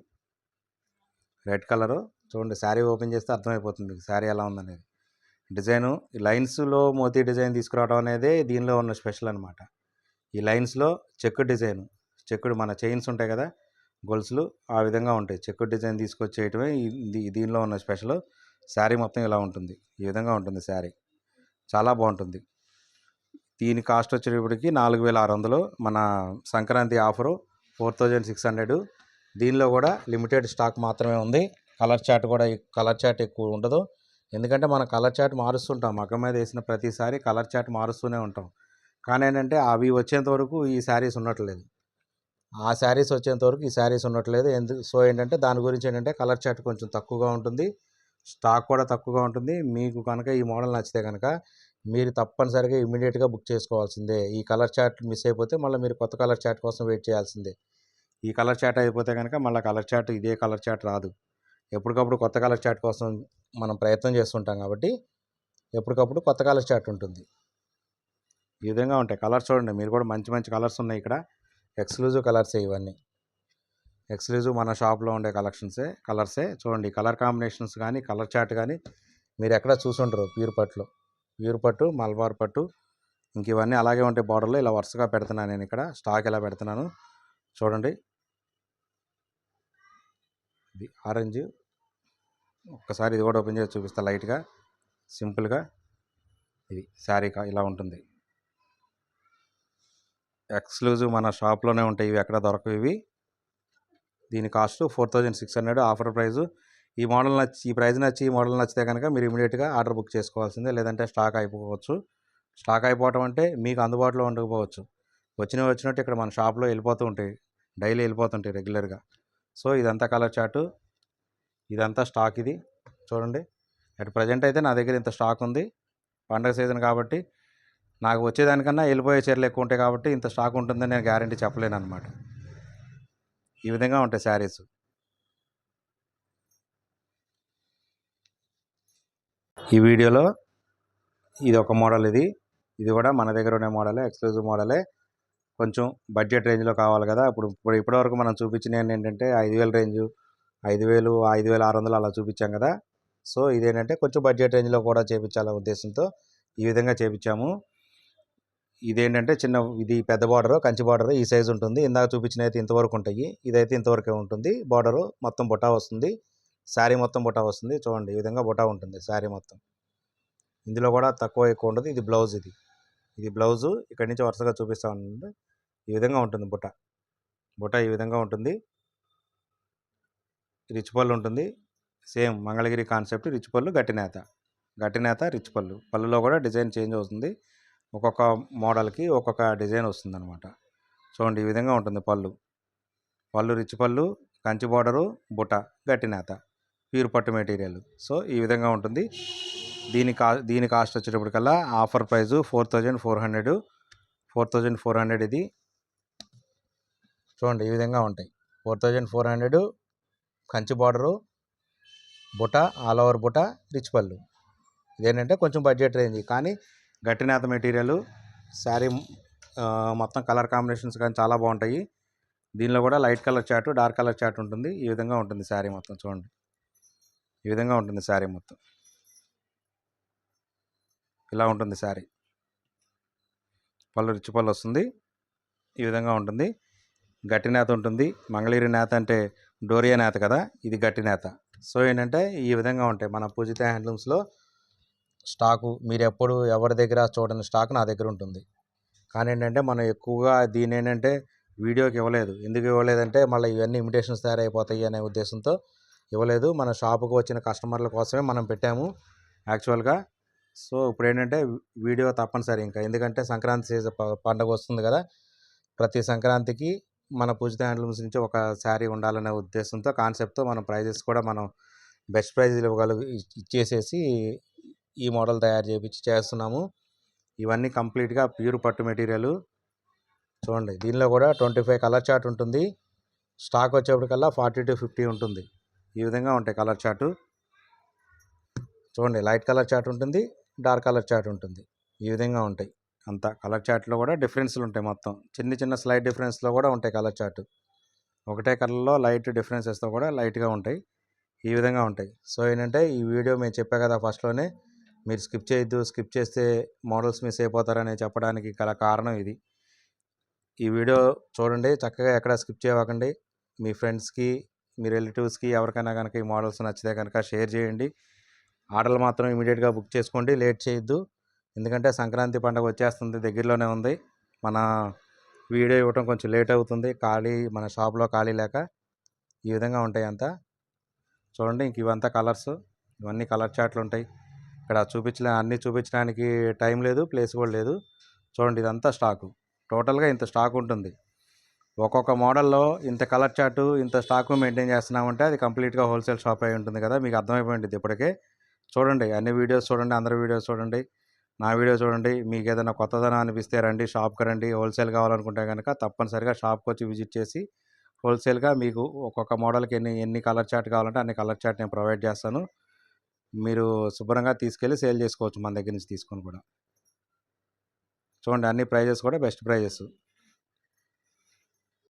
రెడ్ కలరు. చూడండి శారీ ఓపెన్ చేస్తే అర్థమైపోతుంది శారీ ఎలా ఉందనేది. డిజైను ఈ లైన్స్లో మోతీ డిజైన్ తీసుకురావడం అనేది దీనిలో ఉన్న స్పెషల్ అనమాట. ఈ లైన్స్లో చెక్కు డిజైను, చెక్కుడు మన చైన్స్ ఉంటాయి కదా గొలుసులు, ఆ విధంగా ఉంటాయి. చెక్కు డిజైన్ తీసుకొచ్చేయటమే దీనిలో ఉన్న స్పెషల్. శారీ మొత్తం ఇలా ఉంటుంది, ఈ విధంగా ఉంటుంది శారీ. చాలా బాగుంటుంది. దీని కాస్ట్ వచ్చేటప్పటికి 4,600. మన సంక్రాంతి ఆఫరు 4,600. దీనిలో కూడా లిమిటెడ్ స్టాక్ మాత్రమే ఉంది. కలర్ చార్ట్ ఎక్కువ ఉండదు. ఎందుకంటే మనం కలర్ చార్ట్ మారుస్తుంటాం, మగ్గం మీద వేసిన ప్రతిసారి కలర్ చార్ట్ మారుస్తూనే ఉంటాం. కానీ ఏంటంటే అవి వచ్చేంత వరకు ఈ శారీస్ ఉండట్లేదు, ఆ శారీస్ వచ్చేంత వరకు ఈ శారీస్ ఉండట్లేదు. సో ఏంటంటే దాని గురించి ఏంటంటే కలర్ చార్ట్ కొంచెం తక్కువగా ఉంటుంది, స్టాక్ కూడా తక్కువగా ఉంటుంది. మీకు కనుక ఈ మోడల్ నచ్చితే కనుక మీరు తప్పనిసరిగా ఇమీడియట్గా బుక్ చేసుకోవాల్సిందే. ఈ కలర్ చార్ట్ మిస్ అయిపోతే మళ్ళీ మీరు కొత్త కలర్ చార్ట్ కోసం వెయిట్ చేయాల్సిందే. ఈ కలర్ చాట్ అయిపోతే కనుక మళ్ళీ కలర్ చాట్ ఇదే కలర్ చాట్ రాదు. ఎప్పటికప్పుడు కొత్త కలర్ చాట్ కోసం మనం ప్రయత్నం చేస్తుంటాం కాబట్టి ఎప్పటికప్పుడు కొత్త కలర్ చాట్ ఉంటుంది. ఈ విధంగా ఉంటాయి కలర్స్. చూడండి మీరు కూడా మంచి మంచి కలర్స్ ఉన్నాయి ఇక్కడ. ఎక్స్క్లూజివ్ కలర్సే ఇవన్నీ. ఎక్స్క్లూజివ్ మన షాప్లో ఉండే కలర్సే. చూడండి కలర్ కాంబినేషన్స్ కానీ కలర్ చాట్ కానీ మీరు ఎక్కడ చూసుంటారు. ప్యూర్ పట్టు, మల్బార్ పట్టు, ఇంక ఇవన్నీ అలాగే ఉంటాయి. బార్డర్లో ఇలా వరుసగా పెడుతున్నాను నేను ఇక్కడ. స్టాక్ ఇలా పెడుతున్నాను చూడండి. ఇది ఆరెంజ్. ఒక్కసారి ఇది కూడా ఓపెన్ చేసి చూపిస్తా లైట్గా సింపుల్గా. ఇది శారీ ఇలా ఉంటుంది. ఎక్స్క్లూజివ్ మన షాప్లోనే ఉంటాయి ఇవి, ఎక్కడ దొరకవు ఇవి. దీని కాస్ట్ 4600 ఆఫర్ ప్రైజు. ఈ మోడల్ నచ్చి ఈ ప్రైస్ నచ్చి ఈ మోడల్ నచ్చితే కనుక మీరు ఇమీడియట్గా ఆర్డర్ బుక్ చేసుకోవాల్సిందే, లేదంటే స్టాక్ అయిపోవచ్చు. స్టాక్ అయిపోవటం అంటే మీకు అందుబాటులో ఉండకపోవచ్చు. వచ్చినట్టు ఇక్కడ మన షాప్లో వెళ్ళిపోతూ ఉంటాయి, డైలీ వెళ్ళిపోతుంటాయి రెగ్యులర్గా. సో ఇదంతా కలర్ చార్టు, ఇదంతా స్టాక్. ఇది చూడండి. అట్ ప్రజెంట్ అయితే నా దగ్గర ఇంత స్టాక్ ఉంది. పండగ సీజన్ కాబట్టి నాకు వచ్చేదానికన్నా వెళ్ళిపోయే చీరలు ఎక్కువ ఉంటాయి కాబట్టి ఇంత స్టాక్ ఉంటుందని నేను గ్యారంటీ చెప్పలేను అనమాట. ఈ విధంగా ఉంటాయి శారీస్. ఈ వీడియోలో ఇది ఒక మోడల్. ఇది కూడా మన దగ్గర ఉండే మోడలే, ఎక్స్క్లూజివ్ మోడలే. కొంచెం బడ్జెట్ రేంజ్లో కావాలి కదా. ఇప్పటివరకు మనం చూపించినవి ఏంటంటే 5000 రేంజు, 5000, 5600 అలా చూపించాం కదా. సో ఇదేంటంటే కొంచెం బడ్జెట్ రేంజ్లో కూడా చేయించాలనే ఉద్దేశంతో ఈ విధంగా చేయించాము. ఇదేంటంటే ఇది పెద్ద బార్డరు, కంచి బార్డరు ఈ సైజు ఉంటుంది. ఇందాక చూపించిన అయితే ఇంతవరకు ఉంటాయి, ఇదైతే ఇంతవరకే ఉంటుంది. బార్డరు మొత్తం బుటా వస్తుంది, శారీ మొత్తం బుటా వస్తుంది. చూడండి ఈ విధంగా బుటా ఉంటుంది శారీ మొత్తం. ఇందులో కూడా తక్కువ ఎక్కువ ఉండదు. ఇది బ్లౌజ్. ఇది బ్లౌజు. ఇక్కడి నుంచి వరుసగా చూపిస్తా ఉండండి. ఈ విధంగా ఉంటుంది బుట్ట ఈ విధంగా ఉంటుంది. రిచ్ పళ్ళు ఉంటుంది. Same Mangalagiri concept. రిచ్ పళ్ళు, గట్టి నేత రిచ్ పళ్ళు. పళ్ళులో కూడా డిజైన్ చేంజ్ అవుతుంది. ఒక్కొక్క మోడల్కి ఒక్కొక్క డిజైన్ వస్తుంది అనమాట. చూడండి ఈ విధంగా ఉంటుంది పళ్ళు రిచ్ పళ్ళు, కంచి బార్డరు, బుట్ట, గట్టి నేత, ప్యూర్ పట్టు మెటీరియల్. సో ఈ విధంగా ఉంటుంది. దీని కాస్ట్ వచ్చేటప్పటికల్లా ఆఫర్ ప్రైజు 4400 ఇది. చూడండి ఈ విధంగా ఉంటాయి. 4400 కంచి బార్డరు, బుట్ట, ఆల్ ఓవర్ బుట్ట, రిచ్ పళ్ళు. ఇదేంటంటే కొంచెం బడ్జెట్ రేంజ్ కానీ గట్టి నేత మెటీరియల్. శారీ మొత్తం కలర్ కాంబినేషన్స్ కానీ చాలా బాగుంటాయి. దీనిలో కూడా light colour chart, dark colour chart ఉంటుంది. ఈ విధంగా ఉంటుంది శారీ మొత్తం. చూడండి ఈ విధంగా ఉంటుంది శారీ మొత్తం. ఇలా ఉంటుంది శారీ. పళ్ళు రిచ్ పళ్ళు వస్తుంది. ఈ విధంగా ఉంటుంది. గట్టి నేత ఉంటుంది. మంగళగిరి నేత అంటే డోరియా నేత కదా, ఇది గట్టి నేత. సో ఏంటంటే ఈ విధంగా ఉంటాయి మన పూజిత హ్యాండ్లూమ్స్లో స్టాకు. మీరు ఎప్పుడు ఎవరి దగ్గర చూడని స్టాక్ నా దగ్గర ఉంటుంది. కానీ ఏంటంటే మనం ఎక్కువగా దీని ఏంటంటే వీడియోకి ఇవ్వలేదు. ఎందుకు ఇవ్వలేదంటే మళ్ళీ ఇవన్నీ ఇమిటేషన్స్ తయారైపోతాయి అనే ఉద్దేశంతో ఇవ్వలేదు. మన షాపుకు వచ్చిన కస్టమర్ల కోసమే మనం పెట్టాము యాక్చువల్గా. సో ఇప్పుడు ఏంటంటే వీడియో తప్పనిసరి ఇంకా, ఎందుకంటే సంక్రాంతి సీజన్ పండుగ వస్తుంది కదా. ప్రతి సంక్రాంతికి మన పూజిత హ్యాండ్లూమ్స్ నుంచి ఒక శారీ ఉండాలనే ఉద్దేశంతో కాన్సెప్ట్తో మనం ప్రైజెస్ కూడా మనం బెస్ట్ ప్రైజెస్ ఇచ్చేసేసి ఈ మోడల్ తయారు చేస్తున్నాము. ఇవన్నీ కంప్లీట్గా ప్యూర్ పట్టు మెటీరియల్. చూడండి దీనిలో కూడా 25 కలర్ చార్ట్ ఉంటుంది. స్టాక్ వచ్చేప్పటికల్లా 40 to 50 ఉంటుంది. ఈ విధంగా ఉంటాయి కలర్ చార్టు. చూడండి లైట్ కలర్ చార్ట్ ఉంటుంది, డార్క్ కలర్ చార్ట్ ఉంటుంది. ఈ విధంగా ఉంటాయి. అంతా కలర్ చార్ట్లో కూడా డిఫరెన్స్లు ఉంటాయి. మొత్తం చిన్న స్లైట్ డిఫరెన్స్లో కూడా ఉంటాయి కలర్ చార్ట్. ఒకటే కలర్లో లైట్ డిఫరెన్సెస్తో కూడా లైట్గా ఉంటాయి. ఈ విధంగా ఉంటాయి. సో ఏంటంటే ఈ వీడియో మేము చెప్పా కదా ఫస్ట్లోనే, మీరు స్కిప్ చేయొద్దు, స్కిప్ చేస్తే మోడల్స్ మిస్ అయిపోతారని చెప్పడానికి గల కారణం ఇది. ఈ వీడియో చూడండి చక్కగా, ఎక్కడ స్కిప్ చేయకండి. మీ ఫ్రెండ్స్కి, మీ రిలేటివ్స్కి ఎవరికైనా కనుక ఈ మోడల్స్ నచ్చితే కనుక షేర్ చేయండి. ఆర్డర్లు మాత్రం ఇమీడియట్గా బుక్ చేసుకోండి, లేట్ చేయొద్దు. ఎందుకంటే సంక్రాంతి పండుగ వచ్చేస్తుంది, దగ్గరలోనే ఉంది. మన వీడియో ఇవ్వటం కొంచెం లేట్ అవుతుంది, మన షాప్లో ఖాళీ లేక. ఈ విధంగా ఉంటాయి అంతా. చూడండి ఇంక ఇవంతా కలర్స్, ఇవన్నీ కలర్ చార్ట్లు ఉంటాయి. ఇక్కడ అన్నీ చూపించడానికి టైం లేదు, ప్లేస్ కూడా లేదు. చూడండి ఇదంతా స్టాకు. టోటల్గా ఇంత స్టాక్ ఉంటుంది. ఒక్కొక్క మోడల్లో ఇంత కలర్ చార్టు, ఇంత స్టాకు మెయింటైన్ చేస్తున్నామంటే అది కంప్లీట్గా హోల్సేల్ షాప్ అయి ఉంటుంది కదా, మీకు అర్థమైపోయింది ఇప్పటికే. చూడండి అన్ని వీడియోస్ చూడండి, అందరి వీడియోస్ చూడండి, నా వీడియో చూడండి. మీకు ఏదైనా కొత్తదనం అనిపిస్తే రండి, షాప్కి రండి. హోల్సేల్ కావాలనుకుంటే కనుక తప్పనిసరిగా షాప్కి వచ్చి విజిట్ చేసి హోల్సేల్గా మీకు ఒక్కొక్క మోడల్కి ఎన్ని కలర్ చార్ట్ కావాలంటే అన్ని కలర్ చార్ట్ నేను ప్రొవైడ్ చేస్తాను. మీరు శుభ్రంగా తీసుకెళ్ళి సేల్ చేసుకోవచ్చు మన దగ్గర నుంచి తీసుకొని కూడా. చూడండి అన్ని ప్రైజెస్ కూడా బెస్ట్ ప్రైజెస్.